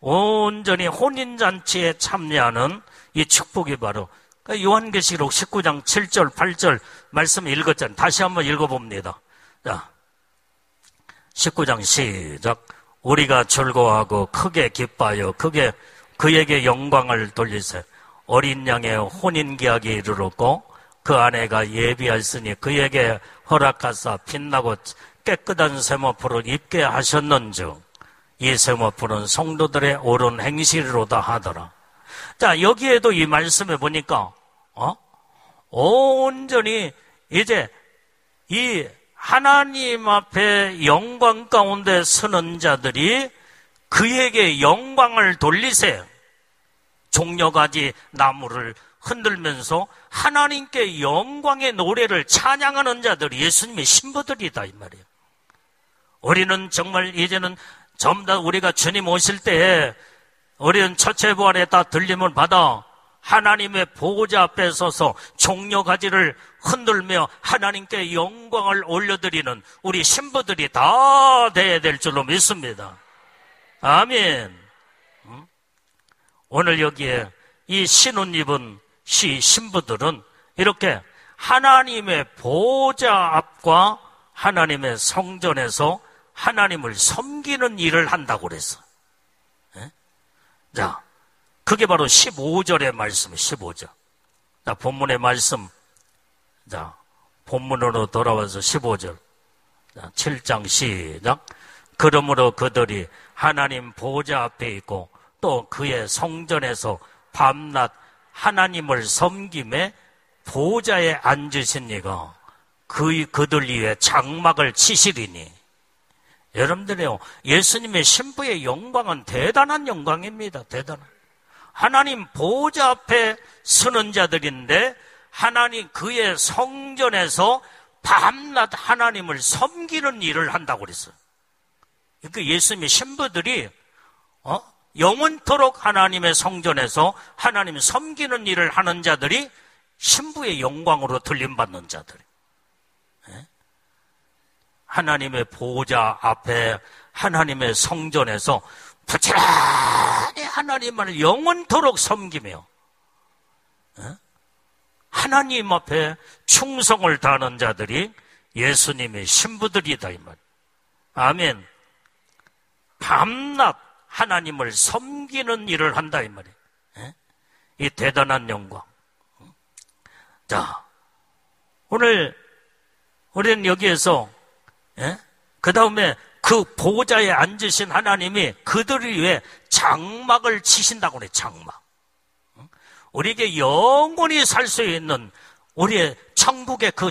온전히 혼인잔치에 참여하는 이 축복이 바로 요한계시록 19장 7절 8절 말씀 읽었잖아요. 다시 한번 읽어봅니다. 자, 19장 시작. 우리가 즐거워하고 크게 기뻐하여 그에게 영광을 돌리세. 어린 양의 혼인계약이 이르렀고 그 아내가 예비하였으니 그에게 허락하사 빛나고 깨끗한 세마포를 입게 하셨는즉 이 세마포는 성도들의 옳은 행실이로다 하더라. 자, 여기에도 이 말씀에 보니까 온전히 이제 이 하나님 앞에 영광 가운데 서는 자들이 그에게 영광을 돌리세. 종려가지 나무를 흔들면서 하나님께 영광의 노래를 찬양하는 자들이 예수님의 신부들이다 이 말이에요. 우리는 정말 이제는 전부 다 우리가 주님 오실 때에 우리는 첫째 부활에 다 들림을 받아 하나님의 보호자 앞에 서서 종려가지를 흔들며 하나님께 영광을 올려드리는 우리 신부들이 다 돼야 될 줄로 믿습니다. 아멘. 오늘 여기에 이 신혼 입은 신부들은 이렇게 하나님의 보호자 앞과 하나님의 성전에서 하나님을 섬기는 일을 한다고 그랬어. 자, 그게 바로 15절의 말씀이에요. 15절. 자, 본문의 말씀. 자, 본문으로 돌아와서 15절. 자, 7장 시작. 그러므로 그들이 하나님 보호자 앞에 있고 또 그의 성전에서 밤낮 하나님을 섬김에 보호자에 앉으신 이가 그들 위에 장막을 치시리니. 여러분들이요, 예수님의 신부의 영광은 대단한 영광입니다. 대단한. 하나님 보호자 앞에 서는 자들인데 하나님 그의 성전에서 밤낮 하나님을 섬기는 일을 한다고 그랬어요. 그러니까 예수님의 신부들이 영원토록 하나님의 성전에서 하나님 섬기는 일을 하는 자들이 신부의 영광으로 들림받는 자들. 하나님의 보호자 앞에 하나님의 성전에서 부지런히 하나님을 영원토록 섬기며 하나님 앞에 충성을 다하는 자들이 예수님의 신부들이다 이 말. 아멘. 밤낮 하나님을 섬기는 일을 한다 이 말이에요. 이 대단한 영광. 자, 오늘 우리는 여기에서 그 다음에 그 보호자에 앉으신 하나님이 그들을 위해 장막을 치신다고 그래. 장막. 우리에게 영원히 살 수 있는 우리의 천국의 그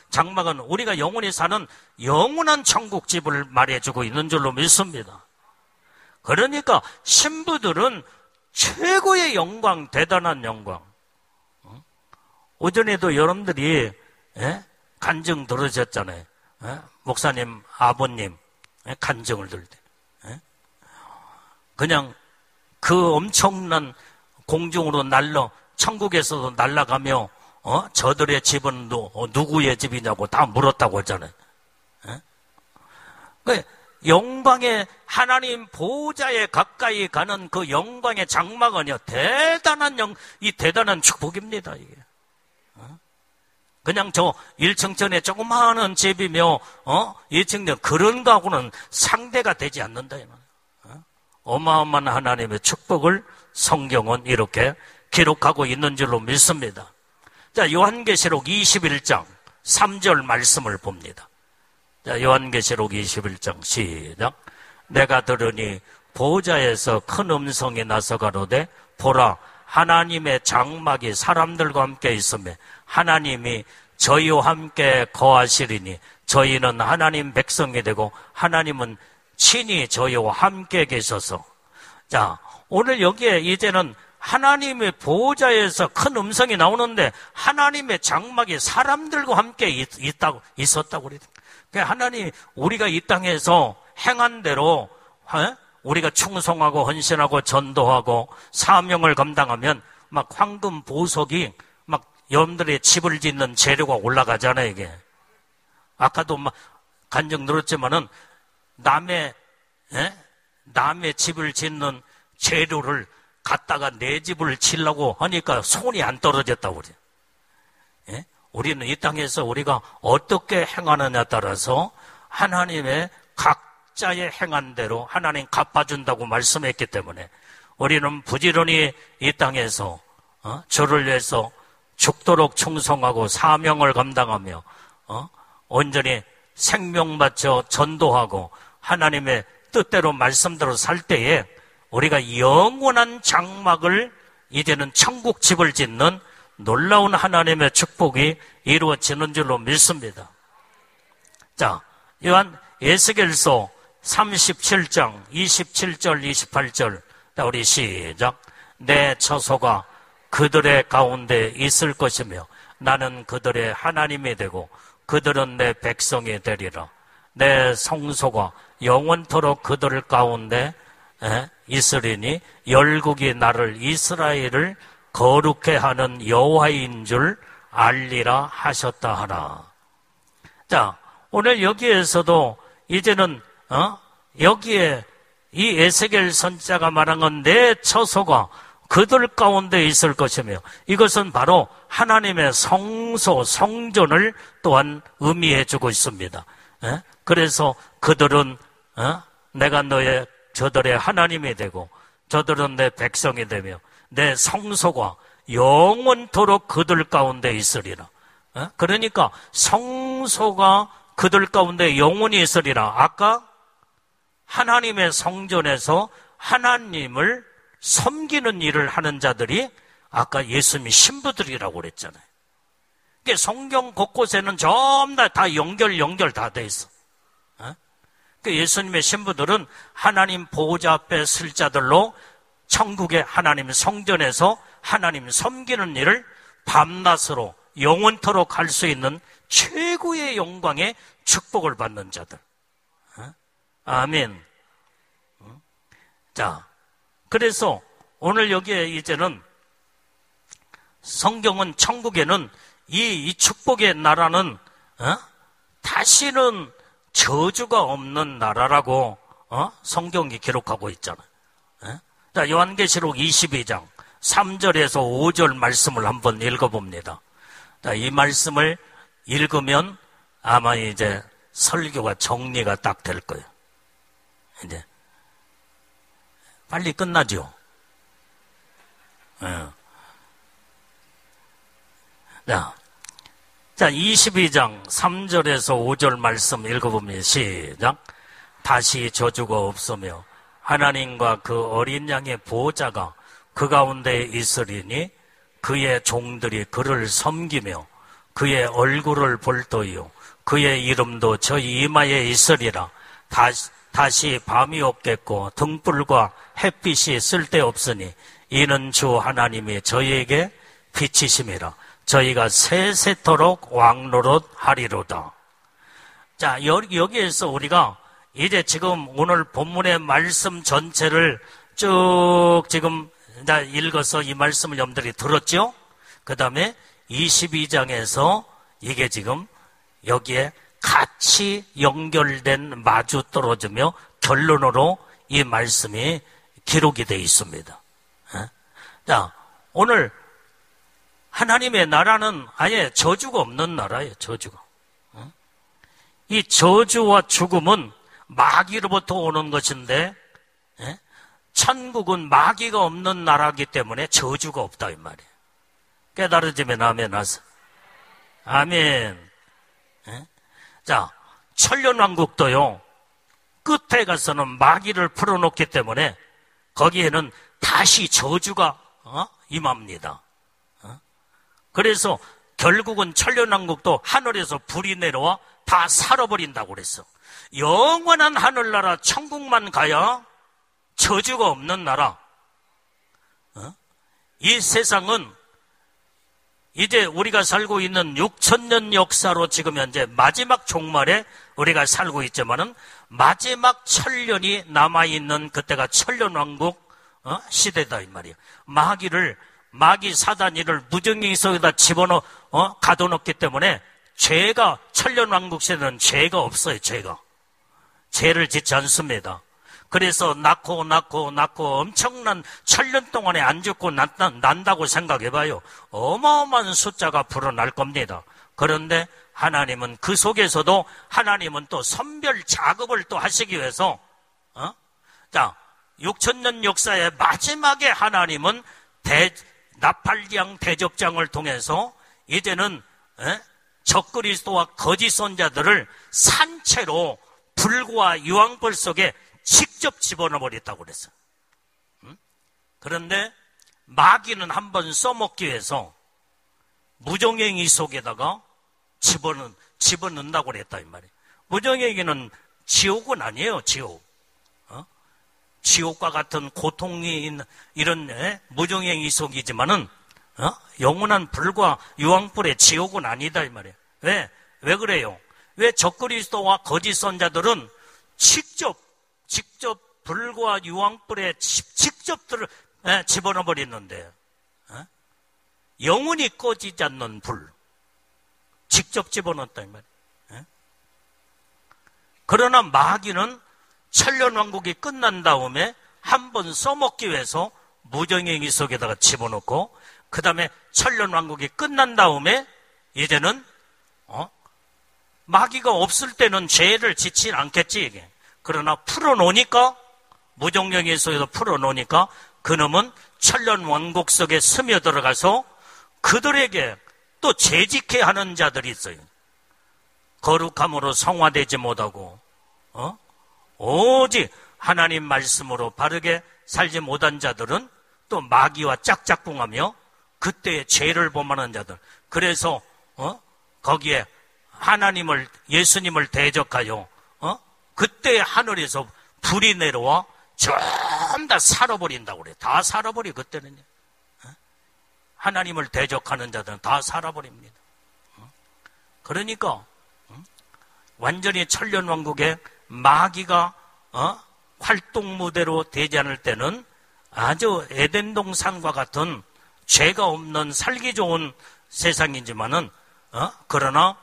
장막은 우리가 영원히 사는 영원한 천국집을 말해주고 있는 줄로 믿습니다. 그러니까 신부들은 최고의 영광, 대단한 영광. 오전에도 여러분들이 간증 들으셨잖아요. 목사님, 아버님 간증을 들을 때 그냥 그 엄청난 공중으로 천국에서도 날아가며 저들의 집은 누구의 집이냐고 다 물었다고 했잖아요. 영광의 하나님 보호자에 가까이 가는 그 영광의 장막은요, 이 대단한 축복입니다, 이게. 그냥 저 1층전에 조그마한 집이며, 2층전 그런 거하고는 상대가 되지 않는다, 이 말이에요. 어마어마한 하나님의 축복을 성경은 이렇게 기록하고 있는 줄로 믿습니다. 자, 요한계시록 21장 3절 말씀을 봅니다. 자, 요한계시록 21장 시작. 내가 들으니 보호자에서 큰 음성이 나서 가로되 보라 하나님의 장막이 사람들과 함께 있으며 하나님이 저희와 함께 거하시리니 저희는 하나님 백성이 되고 하나님은 친히 저희와 함께 계셔서. 자, 오늘 여기에 이제는 하나님의 보호자에서 큰 음성이 나오는데 하나님의 장막이 사람들과 함께 있었다고 그래요. 하나님, 우리가 이 땅에서 행한 대로 우리가 충성하고 헌신하고 전도하고 사명을 감당하면 막 황금 보석이 막 여러분들의 집을 짓는 재료가 올라가잖아요, 이게. 아까도 막 간증 들었지만은 남의 집을 짓는 재료를 갖다가 내 집을 지려고 하니까 손이 안 떨어졌다고 그래요. 예? 우리는 이 땅에서 우리가 어떻게 행하느냐에 따라서 하나님의 각자의 행한 대로 하나님 갚아준다고 말씀했기 때문에 우리는 부지런히 이 땅에서 주를 위해서 죽도록 충성하고 사명을 감당하며 온전히 생명 바쳐 전도하고 하나님의 뜻대로 말씀대로 살 때에 우리가 영원한 장막을 이제는 천국집을 짓는 놀라운 하나님의 축복이 이루어지는 줄로 믿습니다. 자, 요한 에스겔서 37장 27절 28절 우리 시작. 내 처소가 그들의 가운데 있을 것이며 나는 그들의 하나님이 되고 그들은 내 백성이 되리라. 내 성소가 영원토록 그들 가운데 있으리니 열국이 나를 이스라엘을 거룩해 하는 여호와인 줄 알리라 하셨다 하라. 자, 오늘 여기에서도 이제는 여기에 이 에스겔 선지자가 말한 건 내 처소가 그들 가운데 있을 것이며 이것은 바로 하나님의 성소, 성전을 또한 의미해 주고 있습니다. 그래서 그들은 내가 저들의 하나님이 되고 저들은 내 백성이 되며 내 성소가 영원토록 그들 가운데 있으리라. 그러니까 성소가 그들 가운데 영원히 있으리라. 아까 하나님의 성전에서 하나님을 섬기는 일을 하는 자들이 아까 예수님이 신부들이라고 그랬잖아요. 그러니까 성경 곳곳에는 전부 다 연결 다 돼 있어. 예수님의 신부들은 하나님 보호자 앞에 쓸 자들로 천국의 하나님 성전에서 하나님 섬기는 일을 밤낮으로 영원토록 할 수 있는 최고의 영광의 축복을 받는 자들. 아멘. 자, 그래서 오늘 여기에 이제는 성경은 천국에는 이 축복의 나라는 다시는 저주가 없는 나라라고 성경이 기록하고 있잖아요. 자, 요한계시록 22장 3절에서 5절 말씀을 한번 읽어봅니다. 자, 이 말씀을 읽으면 아마 이제 설교가 정리가 딱 될 거예요. 이제 빨리 끝나죠. 자, 22장 3절에서 5절 말씀 읽어보면 시작. 다시 저주가 없으며 하나님과 그 어린 양의 보호자가 그 가운데 있으리니 그의 종들이 그를 섬기며 그의 얼굴을 볼 터이요 그의 이름도 저희 이마에 있으리라. 다시 밤이 없겠고 등불과 햇빛이 쓸데없으니 이는 주 하나님이 저희에게 빛이심이라. 저희가 세세토록 왕노릇 하리로다. 자, 여기에서 우리가 이제 지금 오늘 본문의 말씀 전체를 쭉 지금 읽어서 이 말씀을 여러분들이 들었죠? 그 다음에 22장에서 이게 지금 여기에 같이 연결된 마주 떨어지며 결론으로 이 말씀이 기록이 되어 있습니다. 자, 오늘 하나님의 나라는 아예 저주가 없는 나라예요. 저주가. 이 저주와 죽음은 마귀로부터 오는 것인데 천국은 마귀가 없는 나라이기 때문에 저주가 없다 이 말이에요. 깨달아지면 아멘 하세요. 아멘. 자, 천년왕국도요 끝에 가서는 마귀를 풀어놓기 때문에 거기에는 다시 저주가 임합니다. 그래서 결국은 천년왕국도 하늘에서 불이 내려와 다 살아버린다고 그랬어. 영원한 하늘나라 천국만 가야 저주가 없는 나라. 이 세상은 이제 우리가 살고 있는 6,000년 역사로 지금 현재 마지막 종말에 우리가 살고 있지만은 마지막 천년이 남아있는 그때가 천년왕국 시대다 이 말이에요. 마귀 사단이를 무정의 속에다 집어넣어 가둬놓기 때문에 죄가 천년왕국 시대는 죄가 없어요. 죄를 짓지 않습니다. 그래서 낳고 엄청난 천년 동안에 안 죽고 난다고 생각해봐요. 어마어마한 숫자가 불어날 겁니다. 그런데 하나님은 그 속에서도 하나님은 또 선별 작업을 또 하시기 위해서 자, 6,000년 역사의 마지막에 하나님은 나팔장 대접장을 통해서 이제는 적그리스도와 거짓 선자들을 산채로 불과 유황불 속에 직접 집어넣어 버렸다고 그랬어요. 그런데 마귀는 한번 써먹기 위해서 무정행위 속에다가 집어넣는다고 그랬다 이 말이에요. 무정행위는 지옥은 아니에요. 지옥과 같은 고통이 있는 이런 무정행위 속이지만은 영원한 불과 유황불의 지옥은 아니다 이 말이에요. 왜 그래요? 왜 적그리스도와 거짓 선자들은 직접 불과 유황불에 직접 집어넣어 버리는데 영원히 꺼지지 않는 불 직접 집어넣었다 이 말이에요. 그러나 마귀는 천년왕국이 끝난 다음에 한 번 써먹기 위해서 무정행위 속에다가 집어넣고 그 다음에 천년왕국이 끝난 다음에 이제는 마귀가 없을 때는 죄를 짓지 않겠지 이게. 그러나 풀어놓으니까 무정행위 속에서 풀어놓으니까 그놈은 천년왕국 속에 스며들어가서 그들에게 또 죄짓게 하는 자들이 있어요. 거룩함으로 성화되지 못하고 오직 하나님 말씀으로 바르게 살지 못한 자들은 또 마귀와 짝짝꿍하며 그때의 죄를 범하는 자들. 그래서 거기에 예수님을 대적하여 그때 하늘에서 불이 내려와 저 다 살아버린다고 그래. 다 살아버려, 그때는요. 하나님을 대적하는 자들은 다 살아버립니다. 그러니까 완전히 천년왕국의 마귀가 활동 무대로 되지 않을 때는 아주 에덴 동산과 같은 죄가 없는 살기 좋은 세상이지만은 그러나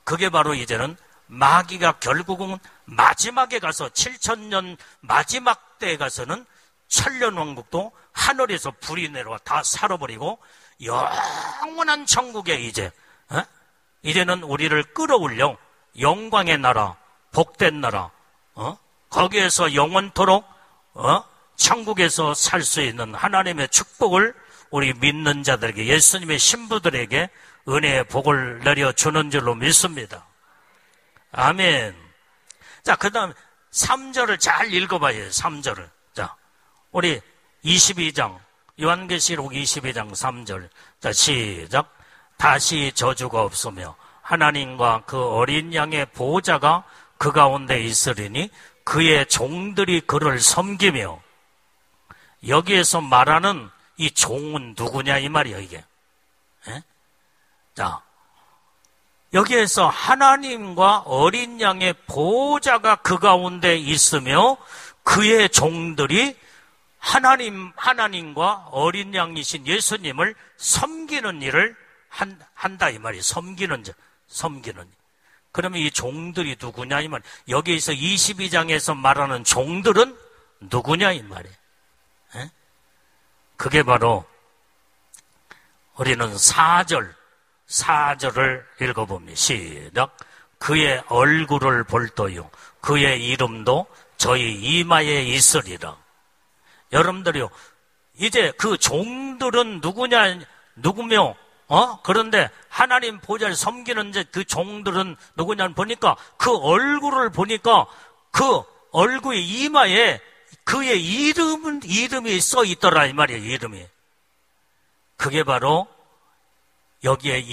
그게 바로 이제는 마귀가 결국은 마지막에 가서 7,000년 마지막 때에 가서는 천년왕국도 하늘에서 불이 내려와 다 살아버리고 영원한 천국에 이제는 우리를 끌어올려 영광의 나라, 복된 나라, 거기에서 영원토록 천국에서 살 수 있는 하나님의 축복을 우리 믿는 자들에게, 예수님의 신부들에게 은혜의 복을 내려주는 줄로 믿습니다. 아멘. 자, 그 다음 3절을 잘 읽어봐요. 3절을. 자, 우리 22장, 요한계시록 22장 3절. 자, 시작. 다시 저주가 없으며 하나님과 그 어린 양의 보호자가 그 가운데 있으리니 그의 종들이 그를 섬기며. 여기에서 말하는 이 종은 누구냐 이 말이에요, 이게. 자, 여기에서 하나님과 어린 양의 보호자가 그 가운데 있으며 그의 종들이 하나님과 어린 양이신 예수님을 섬기는 일을 한다 이 말이에요. 섬기는 일. 그러면 이 종들이 누구냐 이 말이에요. 여기에서 22장에서 말하는 종들은 누구냐 이 말이에요. 그게 바로 우리는 4절을 읽어봅니다. 시작. 그의 얼굴을 볼떠요 그의 이름도 저희 이마에 있으리라. 여러분들이요, 이제 그 종들은 누구며 그런데 하나님 보좌를 섬기는 그 종들은 누구냐 보니까 그 얼굴을 보니까 그 얼굴의 이마에 그의 이름이 써 있더라 이 말이에요. 이름이. 그게 바로 여기에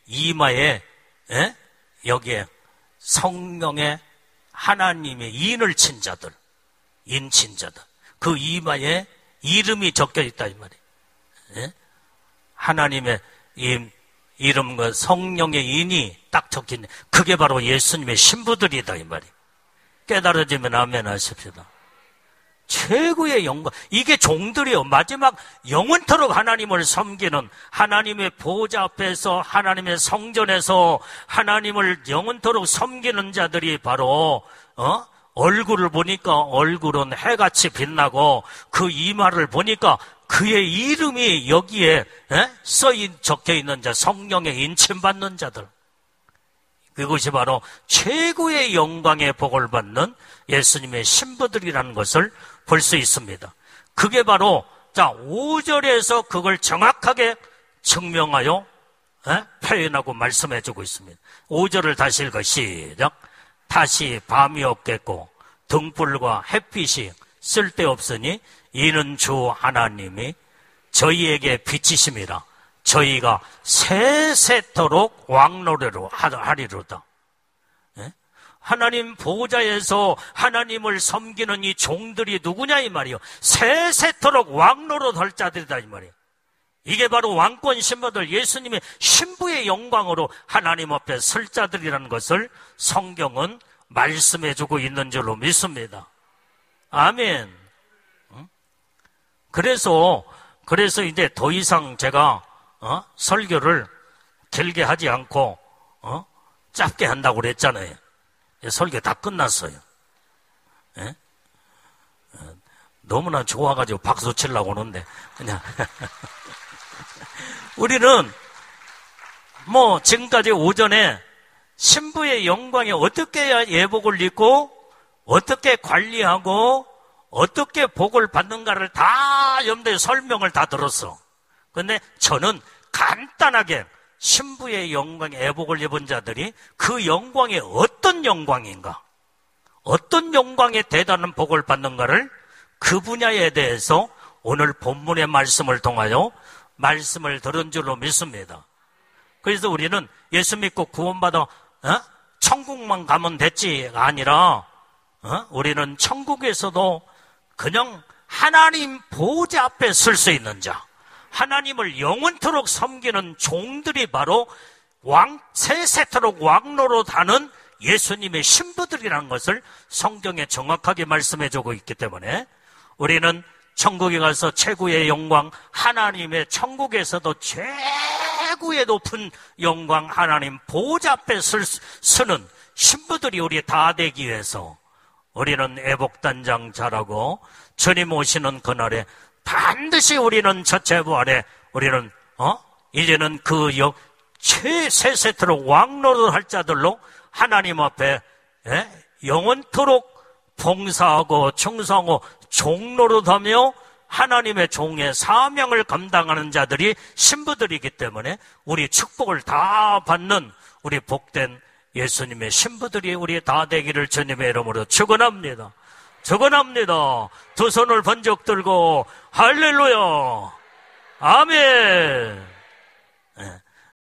이마에 여기에 성령의 하나님의 인을 친 자들, 인친 자들, 그 이마에 이름이 적혀 있다 이 말이에요. 하나님의 이름과 성령의 인이 딱 적혀있네. 그게 바로 예수님의 신부들이다 이 말이에요. 깨달아지면 아멘 하십시다. 최고의 영광. 이게 종들이요. 마지막 영원토록 하나님을 섬기는, 하나님의 보호자 앞에서, 하나님의 성전에서 하나님을 영원토록 섬기는 자들이 바로 얼굴을 보니까 얼굴은 해같이 빛나고 그 이마를 보니까 그의 이름이 여기에 적혀있는 자, 성령의 인침받는 자들. 그것이 바로 최고의 영광의 복을 받는 예수님의 신부들이라는 것을 볼 수 있습니다. 그게 바로 5절에서 그걸 정확하게 증명하여 표현하고 말씀해주고 있습니다. 5절을 다시 읽어 시작. 다시 밤이 없겠고 등불과 햇빛이 쓸데없으니 이는 주 하나님이 저희에게 빛이심이라. 저희가 세세토록 왕노래로 하리로다. 하나님 보호자에서 하나님을 섬기는 이 종들이 누구냐 이 말이요. 세세토록 왕노릇 할 자들이다 이 말이에요. 이게 바로 왕권 신부들, 예수님의 신부의 영광으로 하나님 앞에 설 자들이라는 것을 성경은 말씀해주고 있는 줄로 믿습니다. 아멘. 그래서 이제 더 이상 제가 설교를 길게 하지 않고 짧게 한다고 그랬잖아요. 설교 다 끝났어요. 너무나 좋아가지고 박수 치려고 하는데 그냥 우리는 지금까지 오전에 신부의 영광에 어떻게 예복을 입고 어떻게 관리하고 어떻게 복을 받는가를 다 염두에 설명을 다 들었어. 근데 저는 간단하게 신부의 영광에 예복을 입은 자들이 그 영광이 어떤 영광인가, 어떤 영광에 대단한 복을 받는가를 그 분야에 대해서 오늘 본문의 말씀을 통하여 말씀을 들은 줄로 믿습니다. 그래서 우리는 예수 믿고 구원받아 천국만 가면 됐지가 아니라 우리는 천국에서도 그냥 하나님 보좌 앞에 설 수 있는 자, 하나님을 영원토록 섬기는 종들이 바로 세세토록 왕노릇하는 예수님의 신부들이라는 것을 성경에 정확하게 말씀해주고 있기 때문에 우리는 천국에 가서 최고의 영광, 하나님의 천국에서도 최고의 높은 영광, 하나님 보좌 앞에 서는 신부들이 우리 다 되기 위해서 우리는 애복단장 잘하고 주님 오시는 그날에 반드시 우리는 첫째 부활에 우리는 이제는 그 최세세토록 왕노릇할 자들로 하나님 앞에 영원토록 봉사하고 충성하고 종노릇하며 하나님의 종의 사명을 감당하는 자들이 신부들이기 때문에 우리 축복을 다 받는 우리 복된 예수님의 신부들이 우리 다 되기를 주님의 이름으로 축원합니다. 축원합니다. 두 손을 번쩍 들고 할렐루야, 아멘.